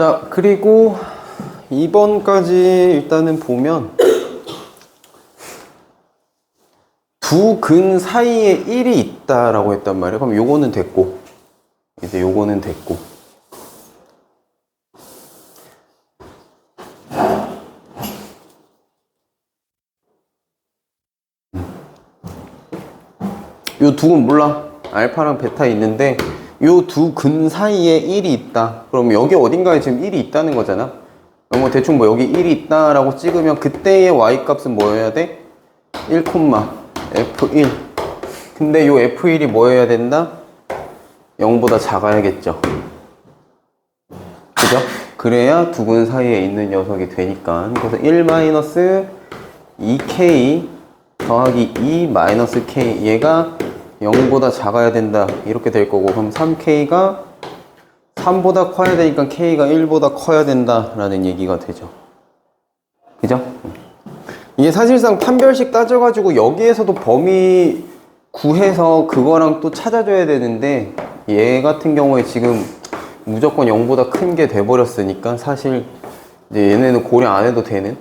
자, 그리고 2번까지 일단은 보면 두 근 사이에 1이 있다라고 했단 말이에요. 그럼 요거는 됐고, 이제 요거는 됐고. 요 두 근 몰라. 알파랑 베타 있는데 요 두 근 사이에 1이 있다. 그럼 여기 어딘가에 지금 1이 있다는 거잖아. 뭐 대충 뭐 여기 1이 있다라고 찍으면 그때의 y 값은 뭐여야 돼? 1, f1. 근데 요 f1이 뭐여야 된다? 0보다 작아야겠죠. 그죠? 그래야 두 근 사이에 있는 녀석이 되니까. 그래서 1-2k 더하기 2-k 얘가 0보다 작아야 된다. 이렇게 될 거고, 그럼 3k가 3보다 커야 되니까 k가 1보다 커야 된다라는 얘기가 되죠. 그죠? 이게 사실상 판별식 따져가지고 여기에서도 범위 구해서 그거랑 또 찾아줘야 되는데 얘 같은 경우에 지금 무조건 0보다 큰 게 돼버렸으니까 사실 이제 얘네는 고려 안 해도 되는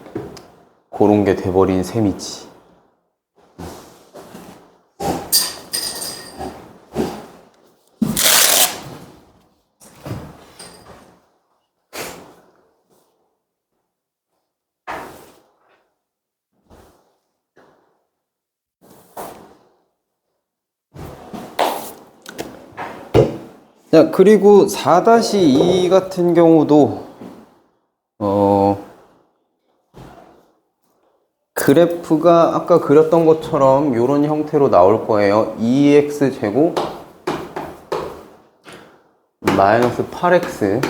그런 게 돼버린 셈이지. 자, 그리고 4-2 같은 경우도 그래프가 아까 그렸던 것처럼 이런 형태로 나올 거예요. 2x제곱 마이너스 8x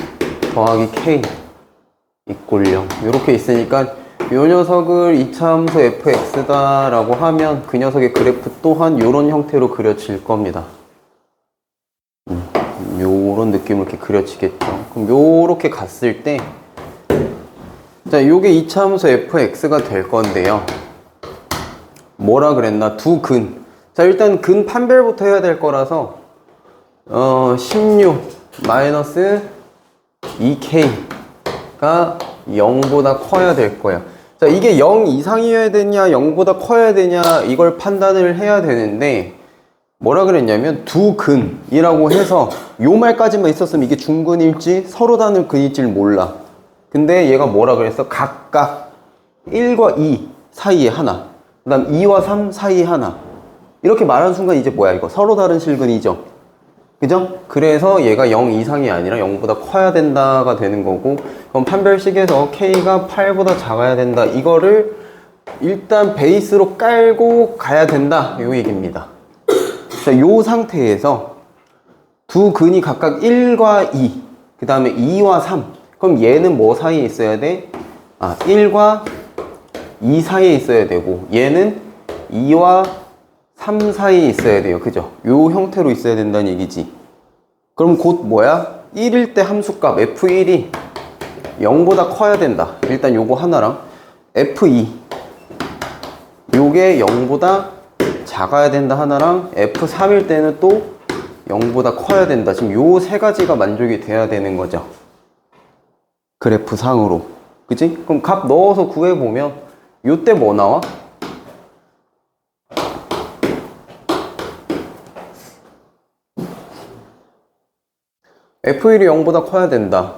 더하기 k 이꼴 0 이렇게 있으니까 이 녀석을 이차함수 fx다 라고 하면 그 녀석의 그래프 또한 이런 형태로 그려질 겁니다. 요런 느낌으로 이렇게 그려지겠죠. 그럼 요렇게 갔을 때, 자, 요게 이차함수 fx가 될 건데요. 뭐라 그랬나? 두 근. 자, 일단 근 판별부터 해야 될 거라서, 16 마이너스 2k가 0보다 커야 될 거야. 자, 이게 0 이상이어야 되냐, 0보다 커야 되냐, 이걸 판단을 해야 되는데, 뭐라 그랬냐면 두 근이라고 해서 요 말까지만 있었으면 이게 중근일지 서로 다른 근일지를 몰라. 근데 얘가 뭐라 그랬어? 각각 1과 2 사이에 하나, 그 다음 2와 3 사이에 하나. 이렇게 말하는 순간 이제 뭐야 이거? 서로 다른 실근이죠. 그죠? 그래서 얘가 0 이상이 아니라 0보다 커야 된다가 되는 거고, 그럼 판별식에서 k가 8보다 작아야 된다. 이거를 일단 베이스로 깔고 가야 된다. 요 얘기입니다. 자, 요 상태에서 두 근이 각각 1과 2, 그 다음에 2와 3. 그럼 얘는 뭐 사이에 있어야 돼? 1과 2 사이에 있어야 되고, 얘는 2와 3 사이에 있어야 돼요. 그죠? 요 형태로 있어야 된다는 얘기지. 그럼 곧 뭐야? 1일 때 함수값 f1이 0보다 커야 된다. 일단 요거 하나랑 f2 요게 0보다 작아야 된다 하나랑 F3일 때는 또 0보다 커야 된다. 지금 요 세 가지가 만족이 돼야 되는 거죠. 그래프 상으로. 그치? 그럼 값 넣어서 구해보면 요때 뭐 나와? F1이 0보다 커야 된다.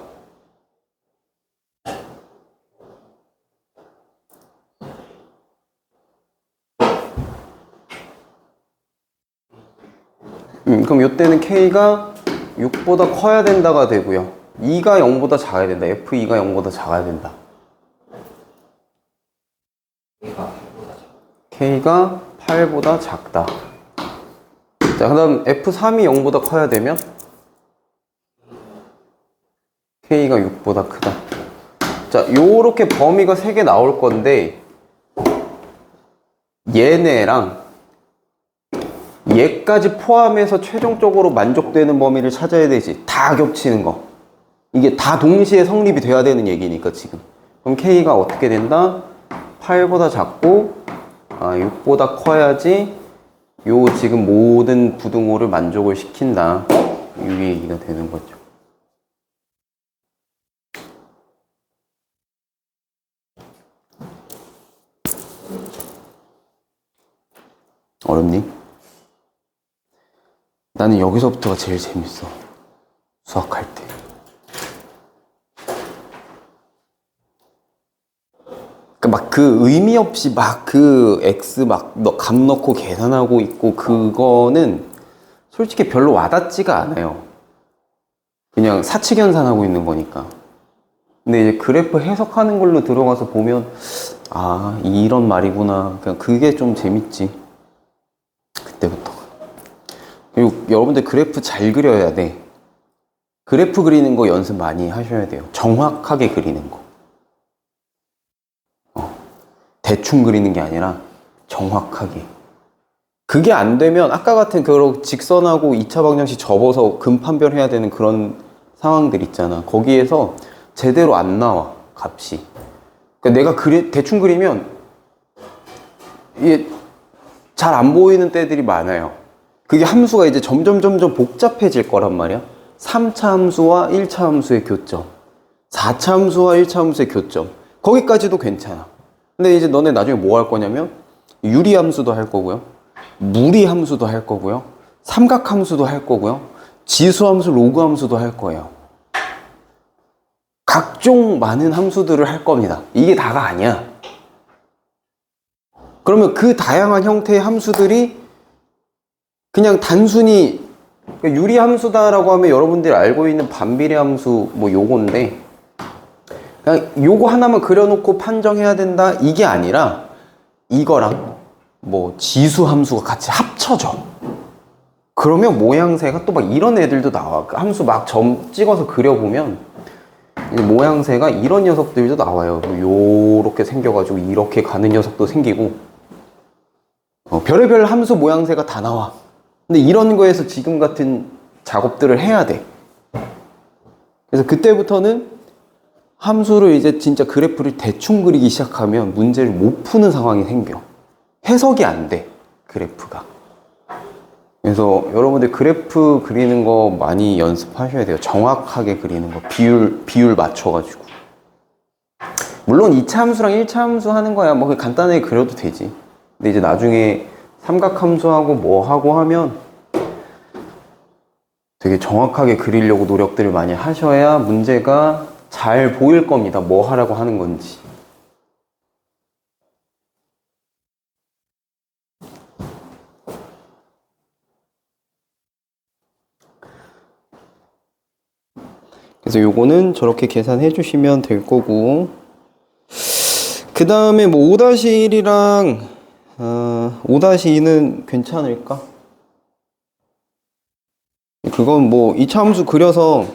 그럼 요때는 K가 6보다 커야 된다가 되고요. 2가 0보다 작아야 된다. F2가 0보다 작아야 된다. K가 8보다 작다. 자, 그 다음 F3이 0보다 커야 되면 K가 6보다 크다. 자, 요렇게 범위가 3개 나올 건데 얘네랑 얘까지 포함해서 최종적으로 만족되는 범위를 찾아야 되지. 다 겹치는 거. 이게 다 동시에 성립이 돼야 되는 얘기니까 지금. 그럼 K가 어떻게 된다? 8보다 작고 6보다 커야지 요 지금 모든 부등호를 만족을 시킨다. 이 얘기가 되는 거죠. 어렵니? 나는 여기서부터가 제일 재밌어. 수학할 때. 막 그 의미 없이 막 그 x 막 값 넣고 계산하고 있고 그거는 솔직히 별로 와닿지가 않아요. 그냥 사칙연산하고 있는 거니까. 근데 이제 그래프 해석하는 걸로 들어가서 보면 아 이런 말이구나. 그냥 그게 좀 재밌지. 그때부터. 그리고 여러분들 그래프 잘 그려야 돼. 그래프 그리는 거 연습 많이 하셔야 돼요. 정확하게 그리는 거. 대충 그리는 게 아니라 정확하게. 그게 안 되면 아까 같은 그런 직선하고 2차 방정식 접어서 근판별해야 되는 그런 상황들 있잖아. 거기에서 제대로 안 나와 값이. 그러니까 내가 대충 그리면 이게 잘 안 보이는 때들이 많아요. 그게 함수가 이제 점점 복잡해질 거란 말이야. 3차 함수와 1차 함수의 교점, 4차 함수와 1차 함수의 교점, 거기까지도 괜찮아. 근데 이제 너네 나중에 뭐 할 거냐면 유리 함수도 할 거고요, 무리 함수도 할 거고요, 삼각 함수도 할 거고요, 지수 함수, 로그 함수도 할 거예요. 각종 많은 함수들을 할 겁니다. 이게 다가 아니야. 그러면 그 다양한 형태의 함수들이 그냥 단순히 유리 함수다라고 하면 여러분들이 알고 있는 반비례 함수 뭐 요건데, 그냥 요거 하나만 그려놓고 판정해야 된다 이게 아니라 이거랑 뭐 지수 함수가 같이 합쳐져. 그러면 모양새가 또 막 이런 애들도 나와. 함수 막 점 찍어서 그려보면 모양새가 이런 녀석들도 나와요. 요렇게 생겨가지고 이렇게 가는 녀석도 생기고, 별의별 함수 모양새가 다 나와. 근데 이런 거에서 지금 같은 작업들을 해야 돼. 그래서 그때부터는 함수를 이제 진짜 그래프를 대충 그리기 시작하면 문제를 못 푸는 상황이 생겨. 해석이 안 돼, 그래프가. 그래서 여러분들 그래프 그리는 거 많이 연습하셔야 돼요. 정확하게 그리는 거. 비율 맞춰가지고. 물론 2차 함수랑 1차 함수 하는 거야 뭐 간단하게 그려도 되지. 근데 이제 나중에 삼각함수하고 뭐 하고 하면 되게 정확하게 그리려고 노력들을 많이 하셔야 문제가 잘 보일 겁니다. 뭐 하라고 하는 건지. 그래서 요거는 저렇게 계산해 주시면 될 거고, 그 다음에 뭐 5-1이랑 5-2는 괜찮을까? 그건 뭐 2차 함수 그려서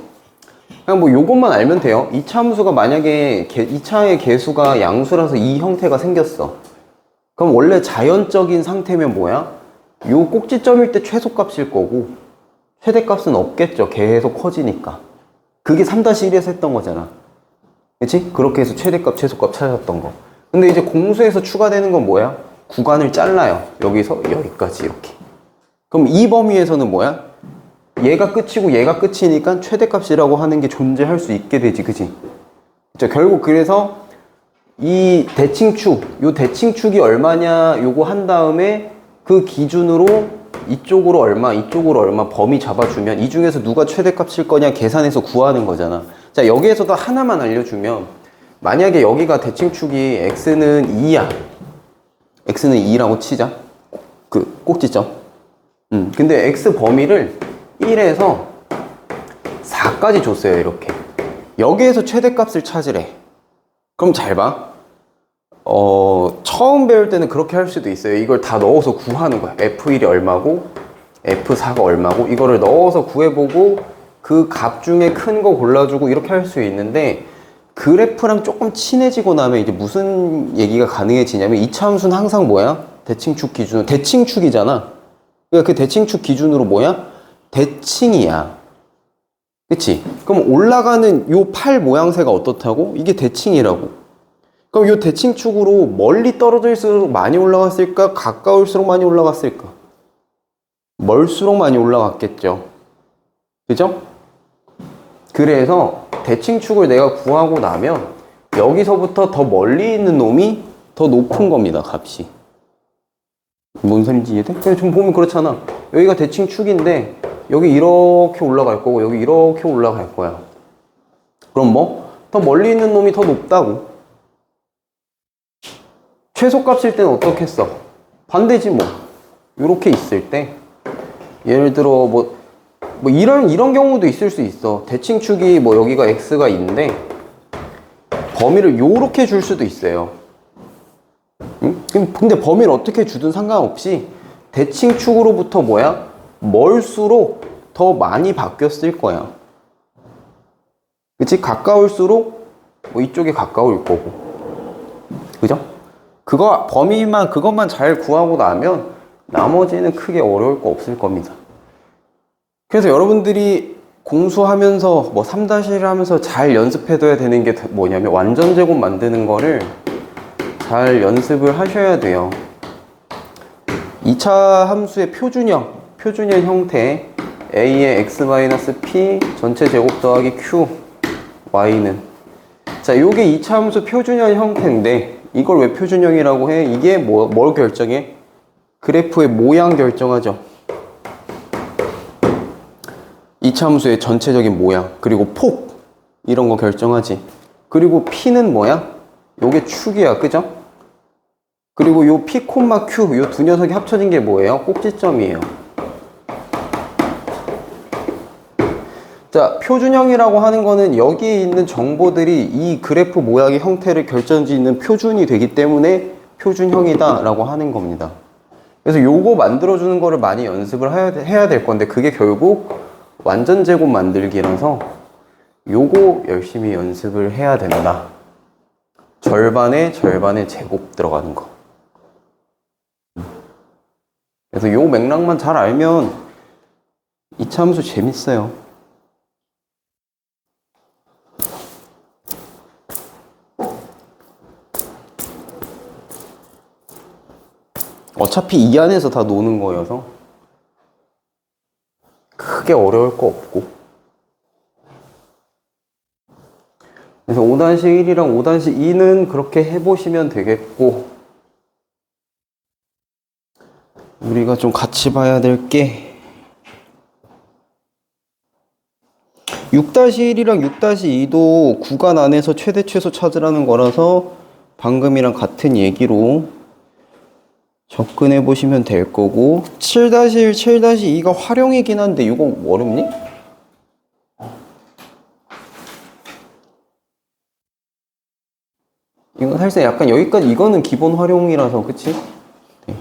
그냥 뭐 요것만 알면 돼요. 2차 함수가 만약에 2차의 개수가 양수라서 이 형태가 생겼어. 그럼 원래 자연적인 상태면 뭐야? 요 꼭지점일 때 최소값일 거고 최대값은 없겠죠. 계속 커지니까. 그게 3-1에서 했던 거잖아. 그치? 그렇게 해서 최대값, 최소값 찾았던 거. 근데 이제 공수에서 추가되는 건 뭐야? 구간을 잘라요. 여기서 여기까지 이렇게. 그럼 이 범위에서는 뭐야? 얘가 끝이고 얘가 끝이니까 최대값이라고 하는 게 존재할 수 있게 되지, 그치? 그쵸? 결국 그래서 이 대칭축, 요 대칭축이 얼마냐 요거 한 다음에 그 기준으로 이쪽으로 얼마, 이쪽으로 얼마 범위 잡아주면 이 중에서 누가 최대값일 거냐 계산해서 구하는 거잖아. 자, 여기에서도 하나만 알려주면, 만약에 여기가 대칭축이 x는 2야. x는 2라고 치자. 그 꼭지점. 근데 x 범위를 1에서 4까지 줬어요. 이렇게. 여기에서 최대값을 찾으래. 그럼 잘 봐. 처음 배울 때는 그렇게 할 수도 있어요. 이걸 다 넣어서 구하는 거야. F1이 얼마고 F4가 얼마고 이거를 넣어서 구해보고 그 값 중에 큰 거 골라주고 이렇게 할 수 있는데, 그래프랑 조금 친해지고 나면 이제 무슨 얘기가 가능해지냐면 2차 함수는 항상 뭐야? 대칭축 기준으로, 대칭축이잖아. 그러니까 그 대칭축 기준으로 뭐야? 대칭이야. 그치? 그럼 올라가는 요 팔 모양새가 어떻다고? 이게 대칭이라고. 그럼 요 대칭축으로 멀리 떨어질수록 많이 올라갔을까? 가까울수록 많이 올라갔을까? 멀수록 많이 올라갔겠죠. 그죠? 그래서 대칭축을 내가 구하고 나면 여기서부터 더 멀리 있는 놈이 더 높은 겁니다, 값이. 뭔 소린지 이해돼? 그냥 좀 보면 그렇잖아. 여기가 대칭 축인데 여기 이렇게 올라갈 거고 여기 이렇게 올라갈 거야. 그럼 뭐? 더 멀리 있는 놈이 더 높다고. 최소값일 때는 어떻게 했어? 반대지 뭐. 이렇게 있을 때 예를 들어 뭐 이런 경우도 있을 수 있어. 대칭축이 뭐 여기가 x가 있는데 범위를 요렇게 줄 수도 있어요. 응? 근데 범위를 어떻게 주든 상관없이 대칭축으로부터 뭐야? 멀수록 더 많이 바뀌었을 거야. 그치? 가까울수록 뭐 이쪽에 가까울 거고. 그죠? 그것만 잘 구하고 나면 나머지는 크게 어려울 거 없을 겁니다. 그래서 여러분들이 공수하면서 뭐 3-1을 하면서 잘 연습해둬야 되는 게 뭐냐면 완전 제곱 만드는 거를 잘 연습을 하셔야 돼요. 2차 함수의 표준형 형태 a의 x-p 전체 제곱 더하기 q y는 자 요게 2차 함수 표준형 형태인데 이걸 왜 표준형이라고 해? 이게 뭘 결정해? 그래프의 모양 결정하죠. 2차 함수의 전체적인 모양 그리고 폭 이런 거 결정하지. 그리고 p는 뭐야? 요게 축이야, 그죠? 그리고 요 p, q 요 두 녀석이 합쳐진 게 뭐예요? 꼭지점이에요. 자, 표준형이라고 하는 거는 여기에 있는 정보들이 이 그래프 모양의 형태를 결정짓는 표준이 되기 때문에 표준형이다 라고 하는 겁니다. 그래서 요거 만들어주는 거를 많이 연습을 해야 될 건데 그게 결국 완전 제곱 만들기라서 요거 열심히 연습을 해야 된다. 절반에 제곱 들어가는 거. 그래서 요 맥락만 잘 알면 이차 함수 재밌어요. 어차피 이 안에서 다 노는 거여서 크게 어려울 거 없고. 그래서 5-1이랑 5-2는 그렇게 해보시면 되겠고, 우리가 좀 같이 봐야 될 게 6-1이랑 6-2도 구간 안에서 최대 최소 찾으라는 거라서 방금이랑 같은 얘기로 접근해 보시면 될 거고 7-1, 7-2가 활용이긴 한데 이거 어렵니? 이거 사실 약간 여기까지 이거는 기본 활용이라서 그치? 네.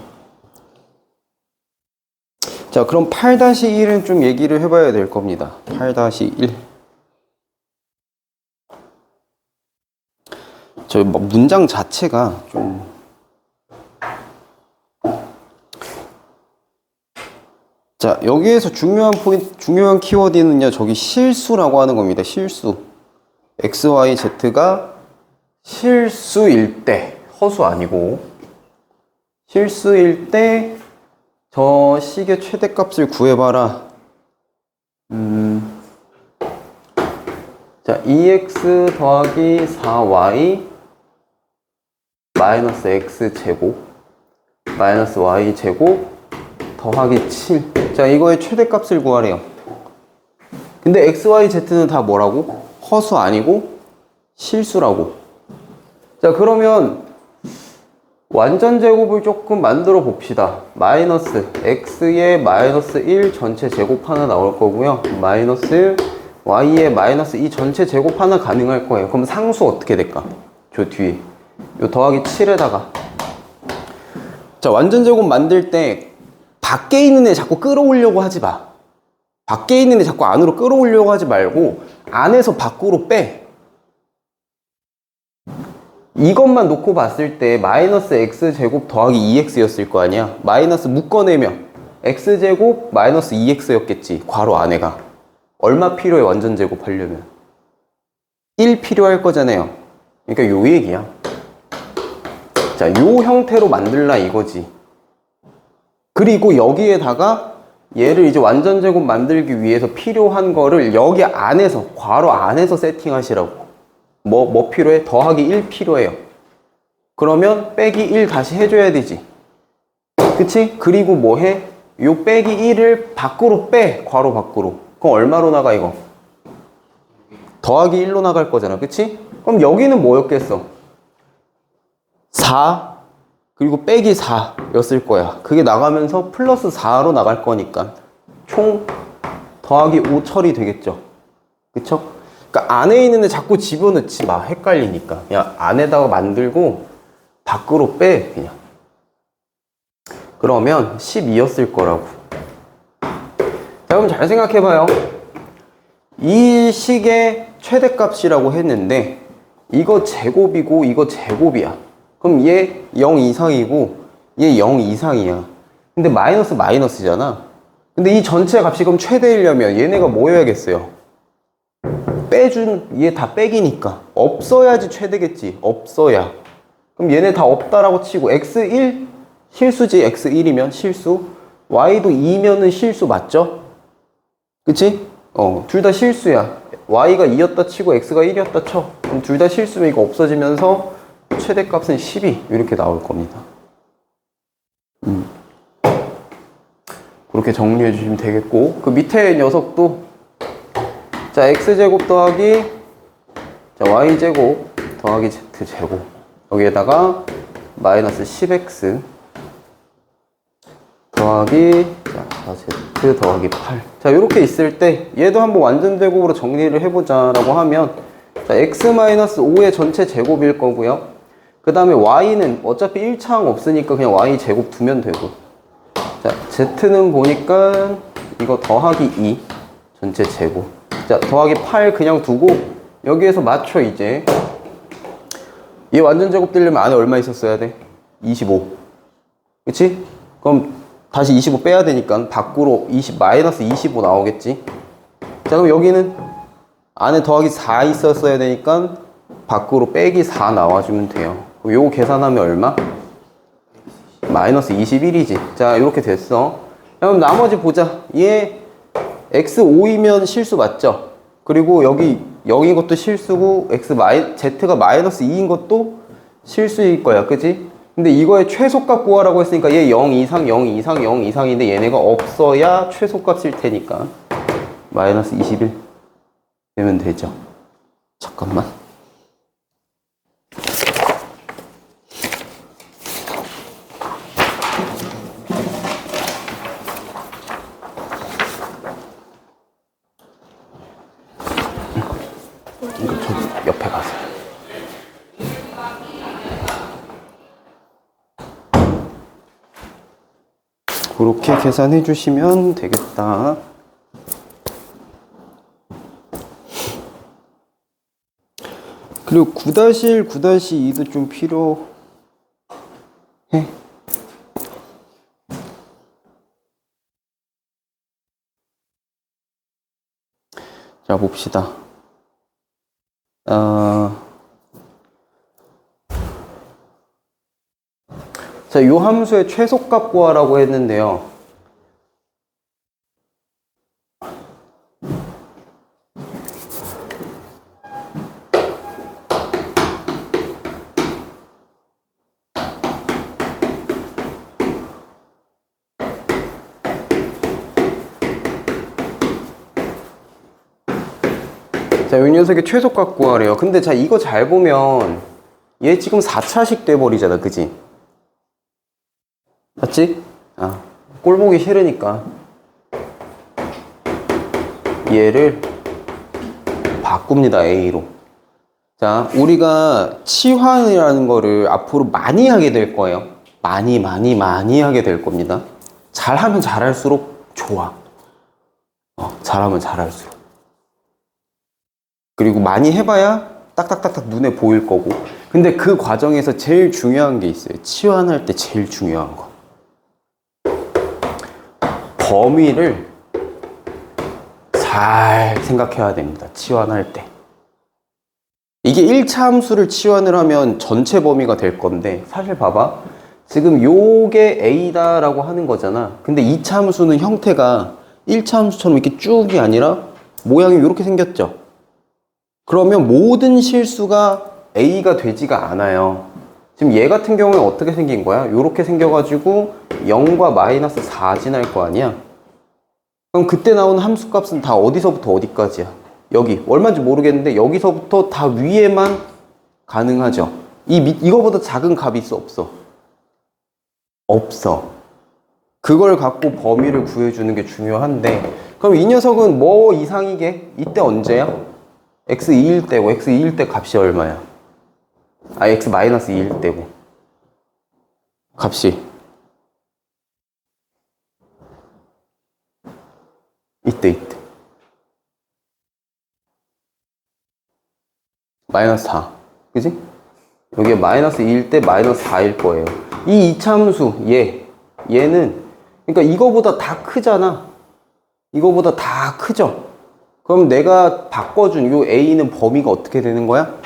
자 그럼 8-1은 좀 얘기를 해봐야 될 겁니다. 8-1 저 문장 자체가 좀 자, 여기에서 중요한 키워드는요, 저기 실수라고 하는 겁니다. 실수. x, y, z가 실수일 때, 허수 아니고, 실수일 때, 저 식의 최대값을 구해봐라. 자, 2x 더하기 4y 마이너스 x제곱 마이너스 y제곱 더하기 7. 자, 이거의 최대값을 구하래요. 근데 x, y, z는 다 뭐라고? 허수 아니고 실수라고. 자, 그러면 완전 제곱을 조금 만들어 봅시다. 마이너스 x의 마이너스 1 전체 제곱 하나 나올 거고요. 마이너스 y의 마이너스 2 전체 제곱 하나 가능할 거예요. 그럼 상수 어떻게 될까? 저 뒤에 요 더하기 7에다가 자, 완전 제곱 만들 때 밖에 있는 애 자꾸 끌어오려고 하지 마. 밖에 있는 애 자꾸 안으로 끌어오려고 하지 말고 안에서 밖으로 빼. 이것만 놓고 봤을 때 마이너스 x제곱 더하기 2x였을 거 아니야. 마이너스 묶어내면 x제곱 마이너스 2x였겠지. 괄호 안에가. 얼마 필요해 완전 제곱 하려면? 1 필요할 거잖아요. 그러니까 요 얘기야. 자, 요 형태로 만들라 이거지. 그리고 여기에다가 얘를 이제 완전 제곱 만들기 위해서 필요한 거를 여기 안에서, 괄호 안에서 세팅하시라고. 뭐 필요해? 더하기 1 필요해요. 그러면 빼기 1 다시 해줘야 되지. 그치? 그리고 뭐 해? 요 빼기 1을 밖으로 빼. 괄호 밖으로. 그럼 얼마로 나가 이거? 더하기 1로 나갈 거잖아. 그치? 그럼 여기는 뭐였겠어? 4 그리고 빼기 4였을 거야. 그게 나가면서 플러스 4로 나갈 거니까 총 더하기 5 처리 되겠죠. 그쵸? 그러니까 안에 있는 애 자꾸 집어넣지 마. 헷갈리니까. 그냥 안에다가 만들고 밖으로 빼. 그냥. 그러면 12였을 거라고. 자, 그럼 잘 생각해봐요. 이 식의 최대값이라고 했는데 이거 제곱이고 이거 제곱이야. 그럼 얘 0 이상이고 얘 0 이상이야. 근데 마이너스 마이너스잖아. 근데 이 전체 값이 그럼 최대이려면 얘네가 뭐여야겠어요? 얘 다 빼기니까 없어야지 최대겠지. 없어야. 그럼 얘네 다 없다라고 치고 x1 실수지. x1이면 실수. y도 2면은 실수 맞죠? 그치? 둘 다 실수야. y가 2였다 치고 x가 1이었다 쳐. 그럼 둘 다 실수면 이거 없어지면서 최대값은 12 이렇게 나올 겁니다. 그렇게 정리해 주시면 되겠고, 그 밑에 녀석도 자 x제곱 더하기 자 y제곱 더하기 z제곱 여기에다가 마이너스 10x 더하기 자 z 더하기 8. 자 이렇게 있을 때 얘도 한번 완전 제곱으로 정리를 해보자 라고 하면 자 x-5의 전체 제곱일 거고요. 그 다음에 y는 어차피 1차항 없으니까 그냥 y 제곱 두면 되고, 자 z는 보니까 이거 더하기 2 전체 제곱, 자 더하기 8 그냥 두고 여기에서 맞춰. 이제 얘 완전 제곱 되려면 안에 얼마 있었어야 돼? 25. 그치? 그럼 다시 25 빼야 되니까 밖으로 마이너스 25 나오겠지. 자 그럼 여기는 안에 더하기 4 있었어야 되니까 밖으로 빼기 4 나와주면 돼요. 그럼 요거 계산하면 얼마? 마이너스 21이지. 자 이렇게 됐어. 그럼 나머지 보자. 얘 x5이면 실수 맞죠? 그리고 여기 0인 것도 실수고 z가 마이너스 2인 것도 실수일 거야. 그치? 근데 이거의 최소값 구하라고 했으니까 얘 0 이상, 0 이상, 0 이상인데 얘네가 없어야 최소값일 테니까 마이너스 21 되면 되죠. 잠깐만. 이거 좀 옆에 가서. 그렇게 계산해 주시면 되겠다. 그리고 9-1, 9-2도 좀 필요해. 자, 봅시다. 자, 요 함수의 최소값 구하라고 했는데요. 자, 요 녀석의 최소값 구하래요. 근데 자, 이거 잘 보면 얘 지금 4차식 돼버리잖아. 그지? 맞지? 꼴 보기 싫으니까 얘를 바꿉니다. A로. 자, 우리가 치환이라는 거를 앞으로 많이 하게 될 거예요. 많이 하게 될 겁니다. 잘하면 잘할수록 좋아. 잘하면 잘할수록. 그리고 많이 해봐야 딱딱딱딱 눈에 보일 거고. 근데 그 과정에서 제일 중요한 게 있어요. 치환할 때 제일 중요한 거. 범위를 잘 생각해야 됩니다. 치환할 때. 이게 1차 함수를 치환을 하면 전체 범위가 될 건데, 사실 봐봐. 지금 요게 A다 라고 하는 거잖아. 근데 2차 함수는 형태가 1차 함수처럼 이렇게 쭉이 아니라 모양이 이렇게 생겼죠. 그러면 모든 실수가 A가 되지가 않아요. 지금 얘 같은 경우에 어떻게 생긴 거야? 요렇게 생겨가지고 0과 마이너스 4 지날 거 아니야? 그럼 그때 나오는 함수값은 다 어디서부터 어디까지야? 여기 얼마인지 모르겠는데 여기서부터 다 위에만 가능하죠. 이거보다 작은 값이 있어 없어? 없어. 그걸 갖고 범위를 구해주는 게 중요한데 그럼 이 녀석은 뭐 이상이게? 이때 언제야? x 2일 때고 x 2일 때 값이 얼마야? 아 x 마이너스 2일 때고 값이 이때 마이너스 4 그지? 여기에 마이너스 2일 때 마이너스 4일 거예요. 이 이차함수 얘는 그러니까 이거보다 다 크잖아. 이거보다 다 크죠? 그럼 내가 바꿔준 요 a는 범위가 어떻게 되는 거야?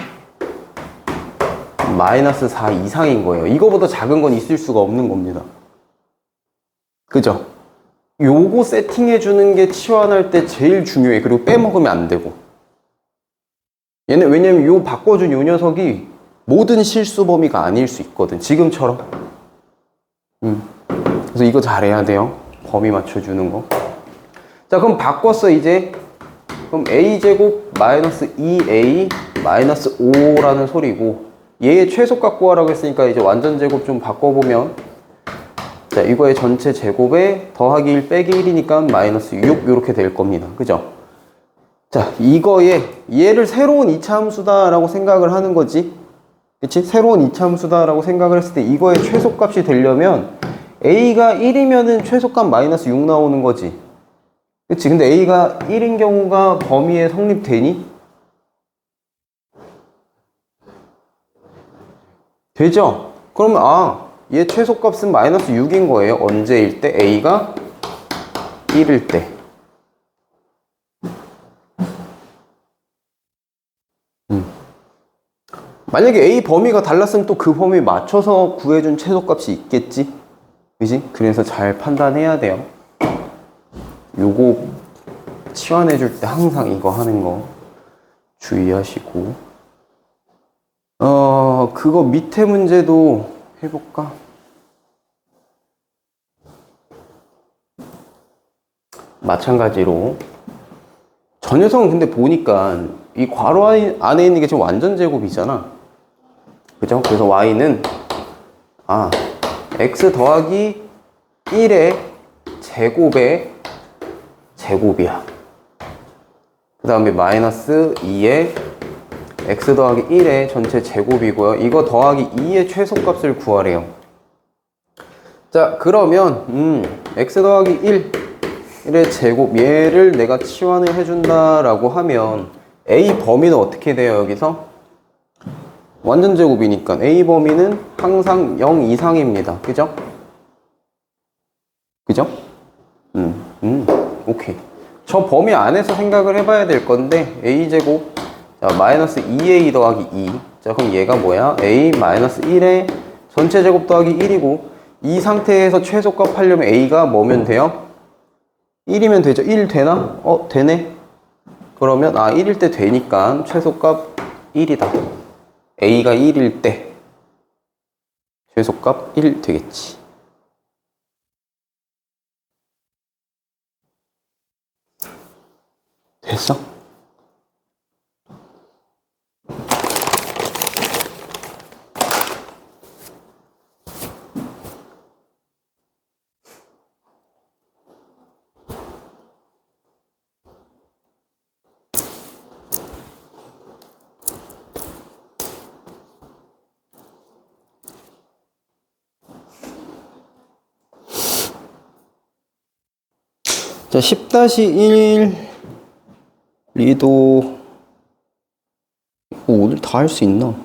마이너스 4 이상인 거예요. 이거보다 작은 건 있을 수가 없는 겁니다. 그죠? 요거 세팅해 주는 게 치환할 때 제일 중요해. 그리고 빼먹으면 안 되고. 얘는 왜냐면 요 바꿔준 요 녀석이 모든 실수 범위가 아닐 수 있거든. 지금처럼. 그래서 이거 잘해야 돼요. 범위 맞춰주는 거. 자, 그럼 바꿨어, 이제. 그럼 a제곱 마이너스 2a 마이너스 5라는 소리고, 얘의 최소값 구하라고 했으니까 이제 완전 제곱 좀 바꿔보면, 자, 이거의 전체 제곱에 더하기 1 빼기 1이니까 마이너스 6 이렇게 될 겁니다. 그죠? 자, 얘를 새로운 이차함수다라고 생각을 하는 거지. 그치? 새로운 이차함수다라고 생각을 했을 때 이거의 최소값이 되려면 a가 1이면은 최소값 마이너스 6 나오는 거지. 그치? 근데 a가 1인 경우가 범위에 성립되니? 되죠? 그러면 얘 최소값은 마이너스 6인 거예요. 언제일 때? a가 1일 때. 만약에 A 범위가 달랐으면 또 그 범위에 맞춰서 구해준 최소값이 있겠지? 그지? 그래서 잘 판단해야 돼요. 요거 치환해줄 때 항상 이거 하는 거 주의하시고. 그거 밑에 문제도 해볼까? 마찬가지로. 저 녀석은 근데 보니까 이 괄호 안에 있는 게 지금 완전 제곱이잖아. 그죠? 그래서 y는 x 더하기 1의 제곱의 제곱이야. 그 다음에 마이너스 2의 x 더하기 1의 전체 제곱이고요. 이거 더하기 2의 최소값을 구하래요. 자, 그러면 x 더하기 1의 제곱 얘를 내가 치환을 해준다라고 하면 a 범위는 어떻게 돼요? 여기서 완전 제곱이니까 a 범위는 항상 0 이상입니다. 그죠? 그죠? 오케이. 저 범위 안에서 생각을 해봐야 될 건데 a 제곱 자, 마이너스 2a 더하기 2. 자, 그럼 얘가 뭐야? a 마이너스 1의 전체 제곱 더하기 1이고 이 상태에서 최소값 하려면 a가 뭐면 돼요? 1이면 되죠? 1 되나? 되네? 그러면 1일 때 되니까 최소값 1이다. a가 1일 때 최소값 1 되겠지. 됐어? 자, 10-1 리도 오늘 다 할 수 있나?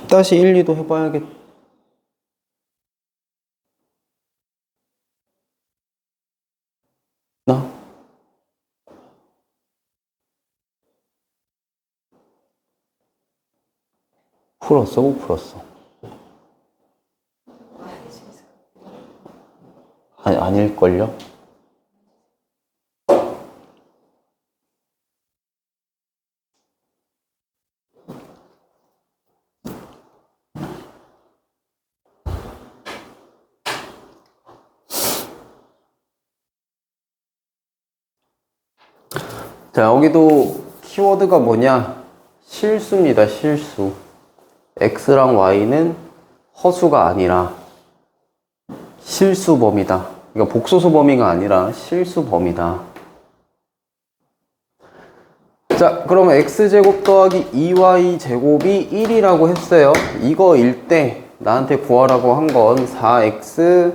다시 1, 2도 해봐야겠다. 나? 풀었어? 못 풀었어? 아닐걸요? 자, 여기도 키워드가 뭐냐? 실수입니다, 실수. x랑 y는 허수가 아니라 실수범위다. 그러니까 복소수 범위가 아니라 실수범위다. 자, 그러면 x제곱 더하기 2y제곱이 1이라고 했어요. 이거일 때 나한테 구하라고 한 건 4x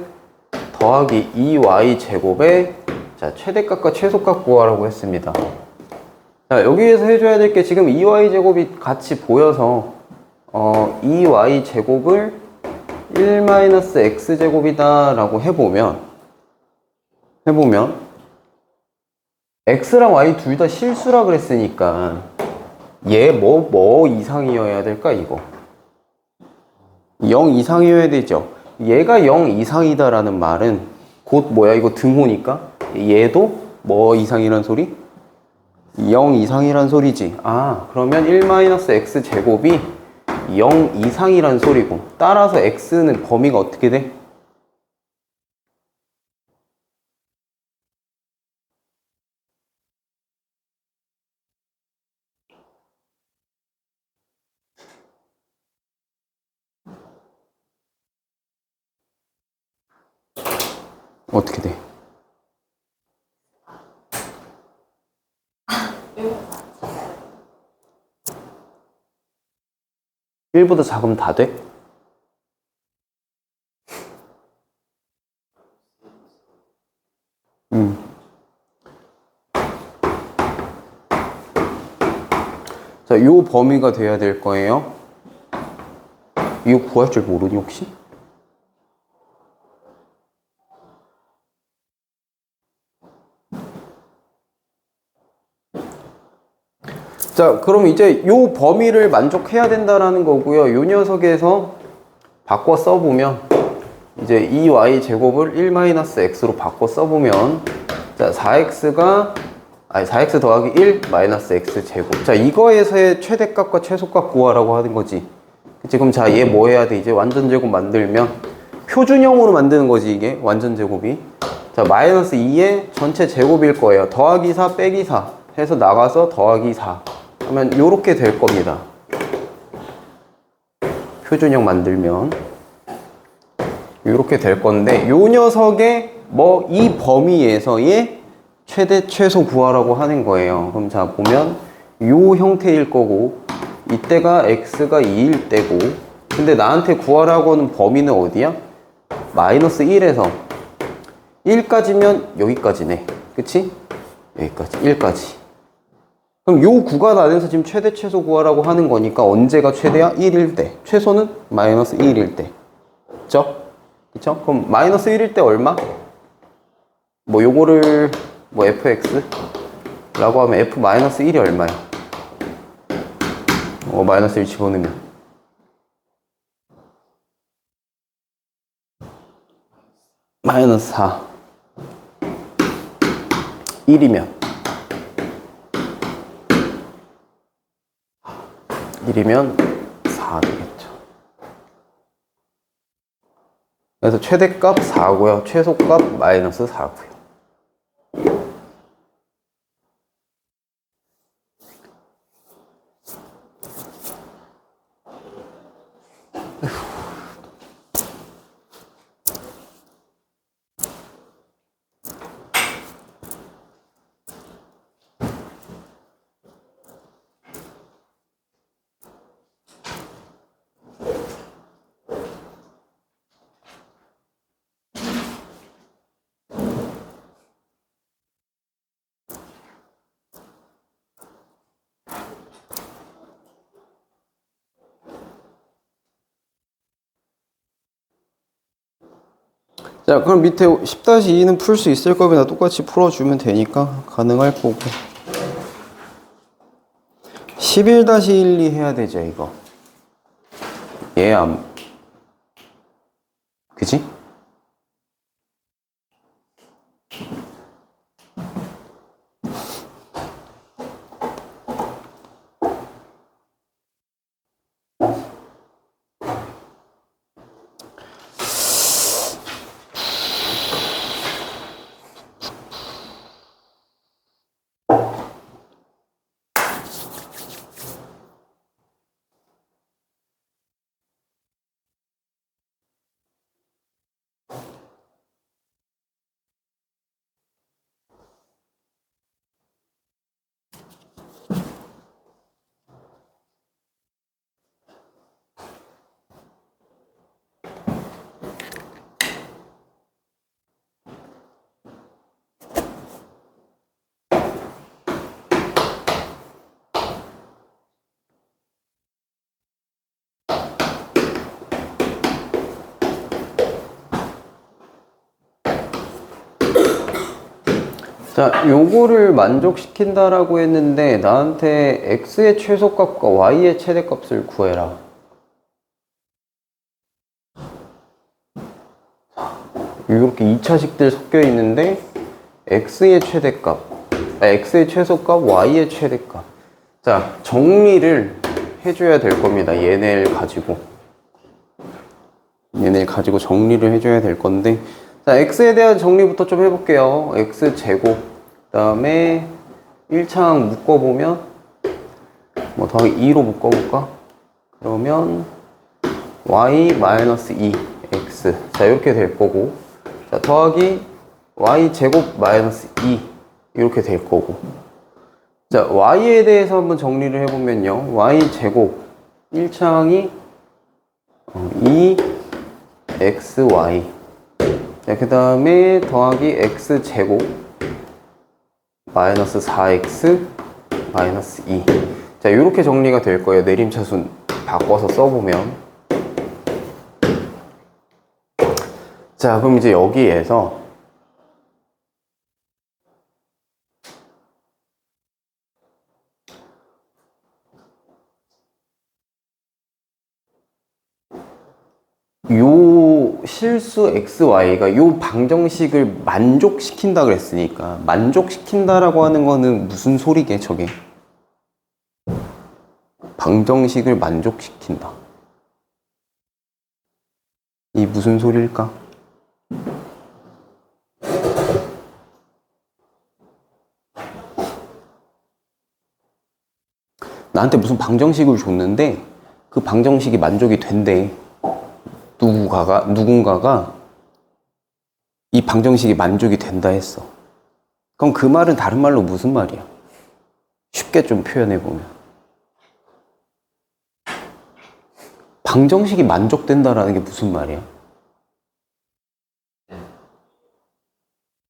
더하기 2y제곱의 자, 최대값과 최소값 구하라고 했습니다. 자, 여기에서 해줘야 될 게 지금 2y제곱이 같이 보여서 2y제곱을 1-x제곱이다 라고 해보면 x랑 y 둘 다 실수라 그랬으니까 얘 뭐 이상이어야 될까 이거 0 이상이어야 되죠. 얘가 0 이상이다라는 말은 곧 뭐야 이거 등호니까 얘도 뭐 이상이란 소리? 0 이상이란 소리지. 아, 그러면 1-x제곱이 0 이상이란 소리고 따라서 x는 범위가 어떻게 돼? 어떻게 돼? 1보다 작으면 다 돼? 자, 요 범위가 돼야 될 거예요. 이거 구할 줄 모르니 혹시? 자, 그럼 이제 요 범위를 만족해야 된다라는 거고요. 요 녀석에서 바꿔 써보면 이제 2y제곱을 1-x로 바꿔 써보면 자, 4x 더하기 1 x제곱. 자, 이거에서의 최대값과 최소값 구하라고 하는 거지. 그치? 그럼 자, 얘 뭐 해야 돼? 이제 완전제곱 만들면 표준형으로 만드는 거지, 이게 완전제곱이. 자, -2의 전체 제곱일 거예요. 더하기 4 빼기 4 해서 나가서 더하기 4 하면 요렇게 될 겁니다. 표준형 만들면 요렇게 될 건데 요 녀석의 뭐 이 범위에서의 최대 최소 구하라고 하는 거예요. 그럼 자, 보면 요 형태일 거고 이때가 x가 2일 때고 근데 나한테 구하라고 하는 범위는 어디야? -1에서 1까지면 여기까지네. 그치? 여기까지 1까지. 그럼 요 구간 안에서 지금 최대 최소 구하라고 하는 거니까 언제가 최대야? 1일 때. 최소는 -1일 때. 그쵸? 그쵸? 그럼 -1일 때 얼마? 뭐 요거를 뭐 fx 라고 하면 f-1이 얼마야? -1 집어넣으면 -4 1이면 4 되겠죠. 그래서 최대값 4고요. 최소값 -4고요. 자, 그럼 밑에 10-2는 풀 수 있을 거면 똑같이 풀어주면 되니까 가능할 거고 11-1이 해야 되죠 이거. 얘 그치? 자, 요거를 만족시킨다라고 했는데 나한테 x의 최소값과 y의 최대값을 구해라. 이렇게 2차식들 섞여 있는데 x의 최대값, x의 최소값, y의 최대값. 자, 정리를 해줘야 될 겁니다. 얘네를 가지고 정리를 해줘야 될 건데, 자, x에 대한 정리부터 좀 해볼게요. x제곱, 그 다음에 1창 묶어보면 뭐 더하기 2로 묶어볼까? 그러면 y-2 x, 자, 이렇게 될 거고, 자, 더하기 y제곱 마이너스 2 이렇게 될 거고. 자, y에 대해서 한번 정리를 해보면요, y제곱 1창이 2xy, 자, 그 다음에 더하기 x제곱 마이너스 4x 마이너스 2. 자, 이렇게 정리가 될 거예요. 내림차순 바꿔서 써보면. 자, 그럼 이제 여기에서 요 실수 xy가 요 방정식을 만족시킨다 그랬으니까, 만족시킨다라고 하는 거는 무슨 소리게, 저게? 방정식을 만족시킨다. 이 무슨 소리일까? 나한테 무슨 방정식을 줬는데 그 방정식이 만족이 된대. 누군가가 이 방정식이 만족이 된다 했어. 그럼 그 말은 다른 말로 무슨 말이야? 쉽게 좀 표현해보면, 방정식이 만족된다라는 게 무슨 말이야?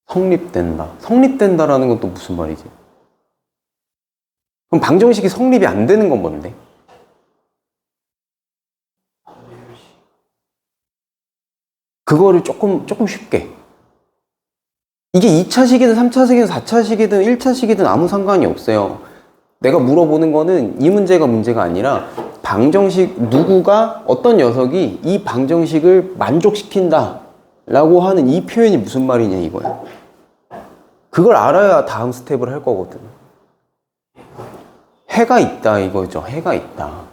성립된다라는 건 또 무슨 말이지? 그럼 방정식이 성립이 안 되는 건 뭔데? 그거를 조금 쉽게. 이게 2차식이든 3차식이든 4차식이든 1차식이든 아무 상관이 없어요. 내가 물어보는 거는 이 문제가 아니라, 방정식, 누구가, 어떤 녀석이 이 방정식을 만족시킨다 라고 하는 이 표현이 무슨 말이냐 이거야. 그걸 알아야 다음 스텝을 할 거거든. 해가 있다 이거죠. 해가 있다.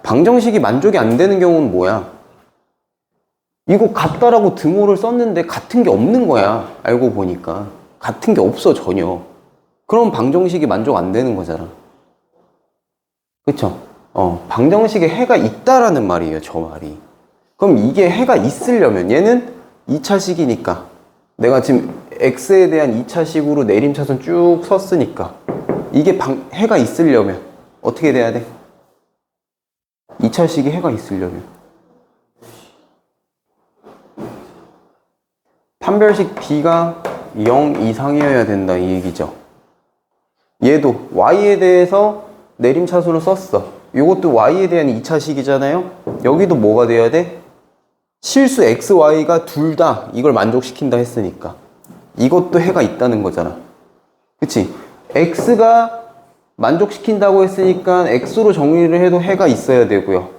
방정식이 만족이 안 되는 경우는 뭐야? 이거 같다라고 등호를 썼는데 같은 게 없는 거야. 알고 보니까 같은 게 없어, 전혀. 그럼 방정식이 만족 안 되는 거잖아. 그쵸? 방정식에 해가 있다라는 말이에요, 저 말이. 그럼 이게 해가 있으려면, 얘는 2차식이니까 내가 지금 x에 대한 2차식으로 내림차순 쭉 썼으니까, 이게 해가 있으려면 어떻게 돼야 돼? 2차식이 해가 있으려면 판별식 b가 0 이상이어야 된다, 이 얘기죠. 얘도 y에 대해서 내림차순을 썼어. 이것도 y에 대한 2차식이잖아요. 여기도 뭐가 돼야 돼? 실수 xy가 둘 다 이걸 만족시킨다 했으니까 이것도 해가 있다는 거잖아. 그치? x가 만족시킨다고 했으니까 x로 정리를 해도 해가 있어야 되고요,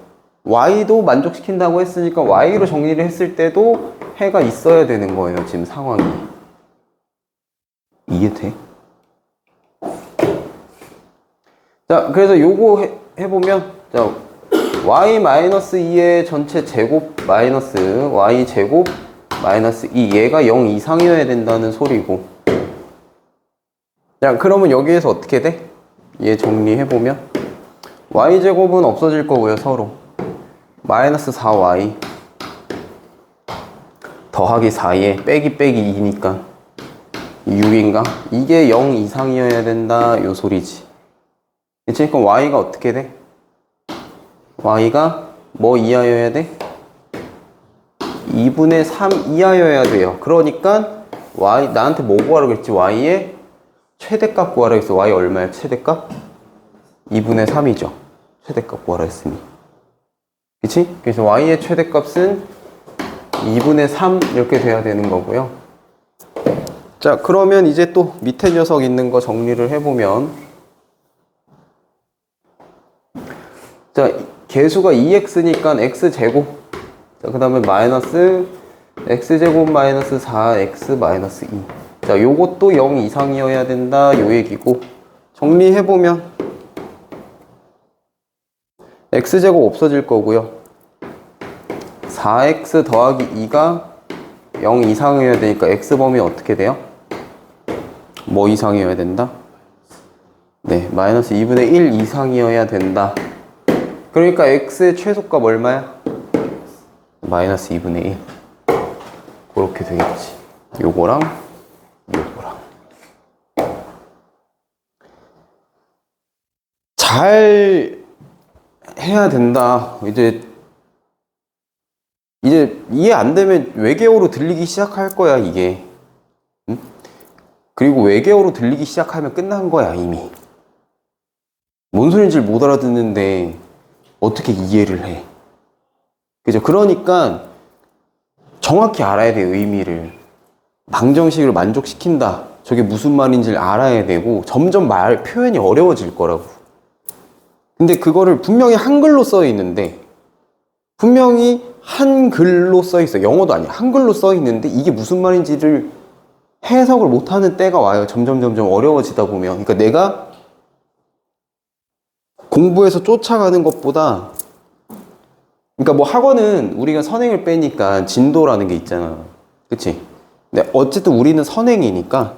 y도 만족시킨다고 했으니까 y로 정리를 했을 때도 해가 있어야 되는 거예요, 지금 상황이. 이해돼? 자, 그래서 요거 해보면, 자, y-2의 전체 제곱 마이너스 y제곱 마이너스 2, 얘가 0 이상이어야 된다는 소리고. 자, 그러면 여기에서 어떻게 돼? 얘 정리해보면 y제곱은 없어질 거고요, 서로. 마이너스 4y 더하기 4에 빼기 2니까 6인가? 이게 0 이상이어야 된다, 요 소리지. 그치? 그럼 y가 어떻게 돼? y가 뭐 이하여야 돼? 2분의 3 이하여야 돼요. 그러니까 y, 나한테 뭐 구하라고 했지? y의 최대값 구하라고 했어. y 얼마야? 최대값? 2분의 3이죠. 최대값 구하라 했으니. 그치? 그래서 y의 최대값은 2분의 3 이렇게 돼야 되는 거고요. 자, 그러면 이제 또 밑에 녀석 있는 거 정리를 해보면, 자, 개수가 2x니까 x제곱, 자, 그 다음에 마이너스 x제곱 마이너스 4x 마이너스 2. 자, 요것도 0 이상이어야 된다, 요 얘기고, 정리해보면 x제곱 없어질 거고요. 4x 더하기 2가 0 이상이어야 되니까 x범위 어떻게 돼요? 뭐 이상이어야 된다? 네, 마이너스 2분의 1 이상이어야 된다. 그러니까 x의 최소값 얼마야? 마이너스 2분의 1. 그렇게 되겠지. 요거랑 요거랑. 잘 해야 된다. 이제 이해 안 되면 외계어로 들리기 시작할 거야, 이게. 응? 그리고 외계어로 들리기 시작하면 끝난 거야, 이미. 뭔 소리인지 못 알아듣는데 어떻게 이해를 해? 그죠? 그러니까 정확히 알아야 돼, 의미를. 방정식을 만족시킨다. 저게 무슨 말인지를 알아야 되고 점점 말 표현이 어려워질 거라고. 근데 그거를 분명히 한글로 써 있는데 분명히 한글로 써 있어. 영어도 아니야. 한글로 써 있는데 이게 무슨 말인지를 해석을 못하는 때가 와요. 점점 어려워지다 보면. 그러니까 내가 공부해서 쫓아가는 것보다, 그러니까 뭐 학원은 우리가 선행을 빼니까 진도라는 게 있잖아. 그치? 근데 어쨌든 우리는 선행이니까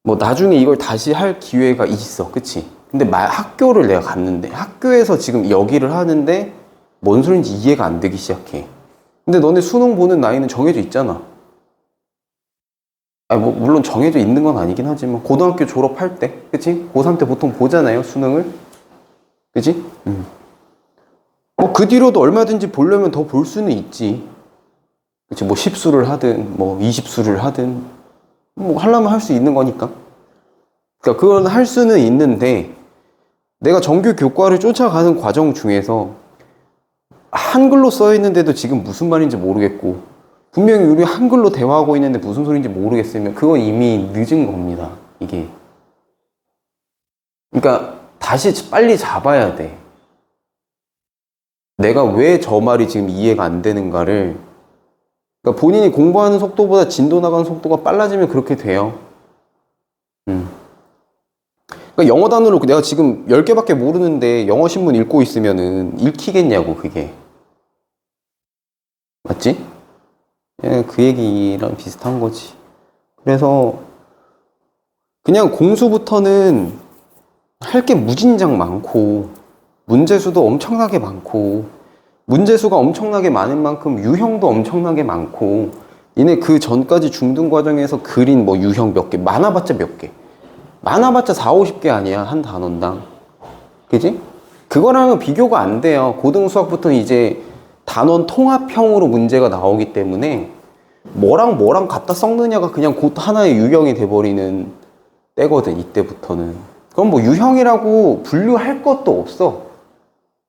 뭐 나중에 이걸 다시 할 기회가 있어. 그치? 근데 학교를 내가 갔는데 학교에서 지금 여기를 하는데 뭔 소린지 이해가 안 되기 시작해. 근데 너네 수능 보는 나이는 정해져 있잖아. 아니 뭐 물론 정해져 있는 건 아니긴 하지만 고등학교 졸업할 때, 그치? 고3 때 보통 보잖아요, 수능을. 그치? 뭐 그 뒤로도 얼마든지 보려면 더 볼 수는 있지. 그치? 뭐 10수를 하든 뭐 20수를 하든 뭐 하려면 할 수 있는 거니까. 그러니까 그건 할 수는 있는데 내가 정규 교과를 쫓아가는 과정 중에서 한글로 써 있는데도 지금 무슨 말인지 모르겠고 분명히 우리 한글로 대화하고 있는데 무슨 소리인지 모르겠으면 그건 이미 늦은 겁니다, 이게. 그러니까 다시 빨리 잡아야 돼. 내가 왜 저 말이 지금 이해가 안 되는가를. 그러니까 본인이 공부하는 속도보다 진도 나가는 속도가 빨라지면 그렇게 돼요. 그러니까 영어 단어를 내가 지금 10개밖에 모르는데 영어 신문 읽고 있으면은 읽히겠냐고, 그게. 맞지? 예, 그 얘기랑 비슷한 거지. 그래서 그냥 공수부터는 할 게 무진장 많고 문제수도 엄청나게 많고 문제수가 엄청나게 많은 만큼 유형도 엄청나게 많고 니네 그 전까지 중등 과정에서 그린 뭐 유형 몇 개, 많아봤자 몇 개, 많아봤자 4, 50개 아니야, 한 단원당. 그지? 그거랑은 비교가 안 돼요. 고등 수학부터는 이제 단원 통합형으로 문제가 나오기 때문에 뭐랑 갖다 섞느냐가 그냥 곧 하나의 유형이 돼버리는 때거든, 이때부터는. 그럼 뭐 유형이라고 분류할 것도 없어.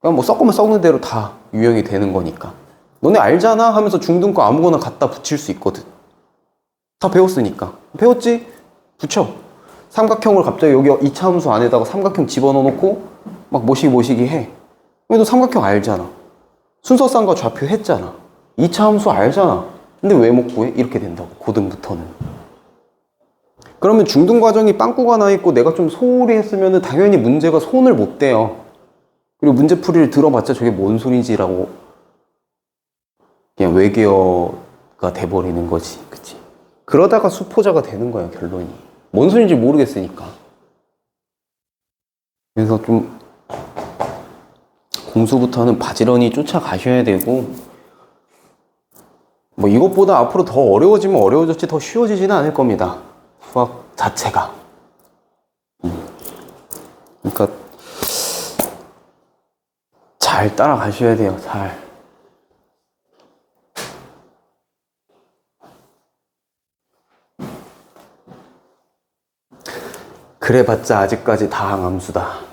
그냥 뭐 섞으면 섞는 대로 다 유형이 되는 거니까. 너네 알잖아 하면서 중등 거 아무거나 갖다 붙일 수 있거든. 다 배웠으니까. 배웠지? 붙여. 삼각형을 갑자기 여기 이차함수 안에다가 삼각형 집어넣어 놓고 막 모시기 해. 너 삼각형 알잖아. 순서쌍과 좌표 했잖아. 이차함수 알잖아. 근데 왜 못 구해? 이렇게 된다고, 고등부터는. 그러면 중등 과정이 빵꾸가 나 있고 내가 좀 소홀히 했으면 당연히 문제가 손을 못 대요. 그리고 문제풀이를 들어봤자 저게 뭔 소리지라고 그냥 외계어가 돼버리는 거지. 그치? 그러다가 수포자가 되는 거야, 결론이. 뭔 소리인지 모르겠으니까. 그래서 좀 공수부터는 바지런히 쫓아가셔야 되고, 뭐 이것보다 앞으로 더 어려워지면 어려워졌지 더 쉬워지지는 않을 겁니다, 수학 자체가. 그러니까 잘 따라가셔야 돼요, 잘. 그래봤자 아직까지 다항함수다.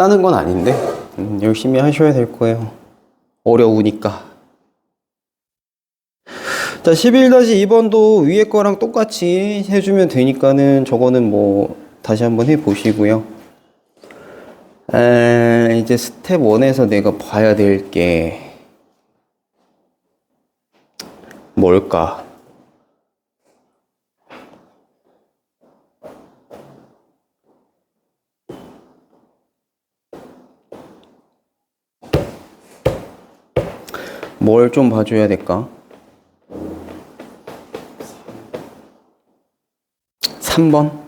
쉽다는 건 아닌데 열심히 하셔야 될 거예요. 어려우니까. 자, 11-2번도 위에 거랑 똑같이 해주면 되니까는 저거는 뭐 다시 한번 해보시고요. 이제 스텝 1에서 내가 봐야 될 게 뭘까? 뭘 좀 봐줘야 될까? 3번.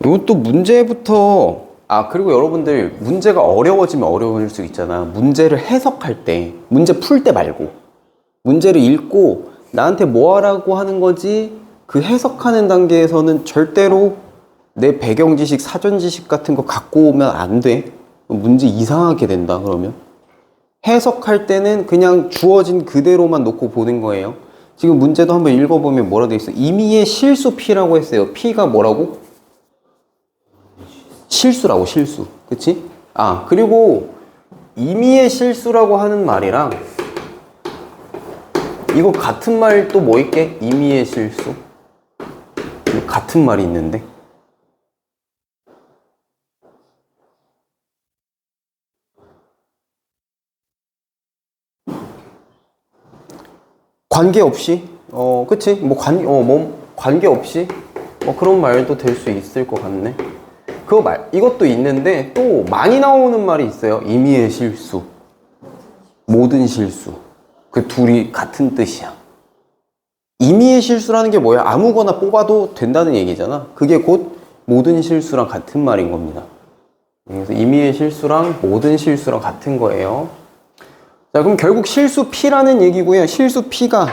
이것도 문제부터, 그리고 여러분들 문제가 어려워지면 어려울 수 있잖아. 문제를 해석할 때, 문제 풀 때 말고 문제를 읽고 나한테 뭐 하라고 하는 거지 그 해석하는 단계에서는 절대로 내 배경 지식, 사전 지식 같은 거 갖고 오면 안 돼. 문제 이상하게 된다. 그러면 해석할 때는 그냥 주어진 그대로만 놓고 보는 거예요. 지금 문제도 한번 읽어보면 뭐라 돼 있어? 임의의 실수 P라고 했어요. P가 뭐라고? 실수라고, 실수. 그치? 그리고 임의의 실수라고 하는 말이랑 이거 같은 말 또 뭐 있게? 임의의 실수. 같은 말이 있는데. 관계없이? 그치? 뭐 관계없이? 그런 말도 될 수 있을 것 같네. 이것도 있는데 또 많이 나오는 말이 있어요. 임의의 실수, 모든 실수. 그 둘이 같은 뜻이야. 임의의 실수라는 게 뭐야? 아무거나 뽑아도 된다는 얘기잖아. 그게 곧 모든 실수랑 같은 말인 겁니다. 그래서 임의의 실수랑 모든 실수랑 같은 거예요. 자, 그럼 결국 실수 P라는 얘기고요. 실수 P가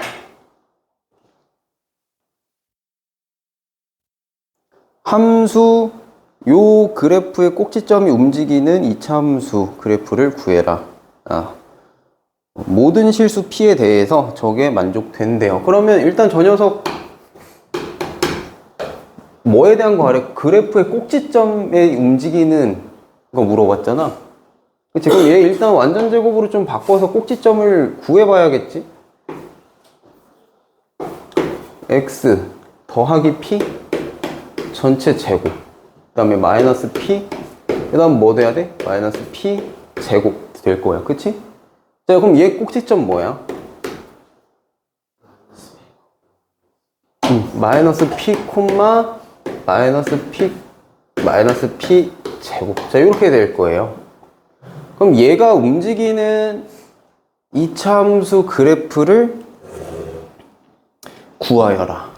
함수 요 그래프의 꼭지점이 움직이는 이차함수 그래프를 구해라. 모든 실수 P에 대해서 저게 만족된대요. 그러면 일단 저 녀석 뭐에 대한 거 알아요? 그래프의 꼭지점에 움직이는 거 물어봤잖아. 지금 얘 일단 완전 제곱으로 좀 바꿔서 꼭지점을 구해봐야겠지? x 더하기 p 전체 제곱, 그 다음에 마이너스 p, 그 다음 뭐 돼야 돼? 마이너스 p 제곱 될 거야. 그치? 자, 그럼 얘 꼭지점 뭐야? 마이너스 p 콤마 마이너스 p 제곱. 자, 이렇게 될 거예요. 그럼 얘가 움직이는 이차함수 그래프를 구하여라.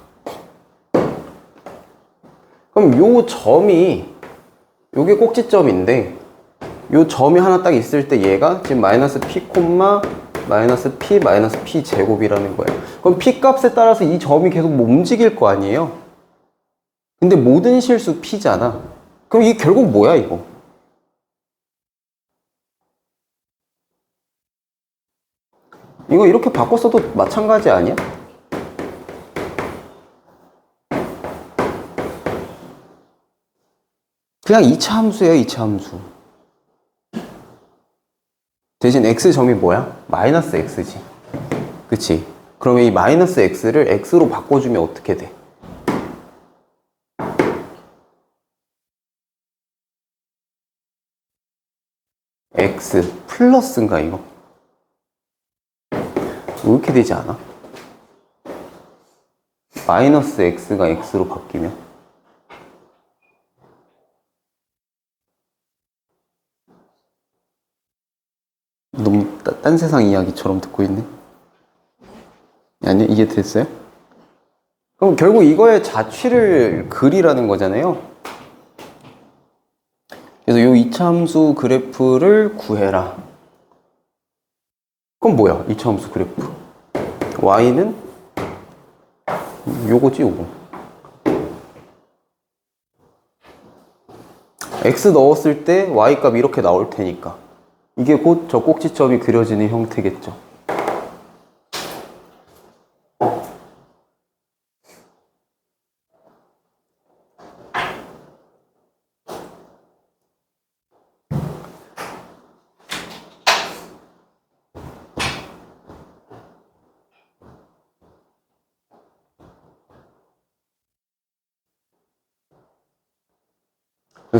그럼 요 점이, 요게 꼭지점인데 요 점이 하나 딱 있을 때 얘가 지금 마이너스 p 콤마 마이너스 p 제곱이라는 거예요. 그럼 p 값에 따라서 이 점이 계속 뭐 움직일 거 아니에요? 근데 모든 실수 p잖아. 그럼 이게 결국 뭐야 이거? 이거 이렇게 바꿨어도 마찬가지 아니야? 그냥 2차 함수예요, 2차 함수. 대신 x점이 뭐야? 마이너스 x지. 그치? 그러면 이 마이너스 x를 x로 바꿔주면 어떻게 돼? x 플러스인가 이거? 이렇게 되지 않아? 마이너스 x가 x로 바뀌면? 너무 딴 세상 이야기처럼 듣고 있네. 아니, 이게 됐어요? 그럼 결국 이거의 자취를 그리라는 거잖아요. 그래서 요 이차함수 그래프를 구해라. 그럼 뭐야? 이차함수 그래프. y는 요거지, 요거. x 넣었을 때 y 값이 이렇게 나올 테니까 이게 곧 저 꼭지점이 그려지는 형태겠죠.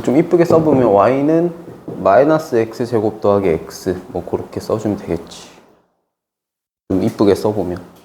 좀 이쁘게 써보면 y는 마이너스 x제곱 더하기 x 뭐 그렇게 써주면 되겠지. 좀 이쁘게 써보면.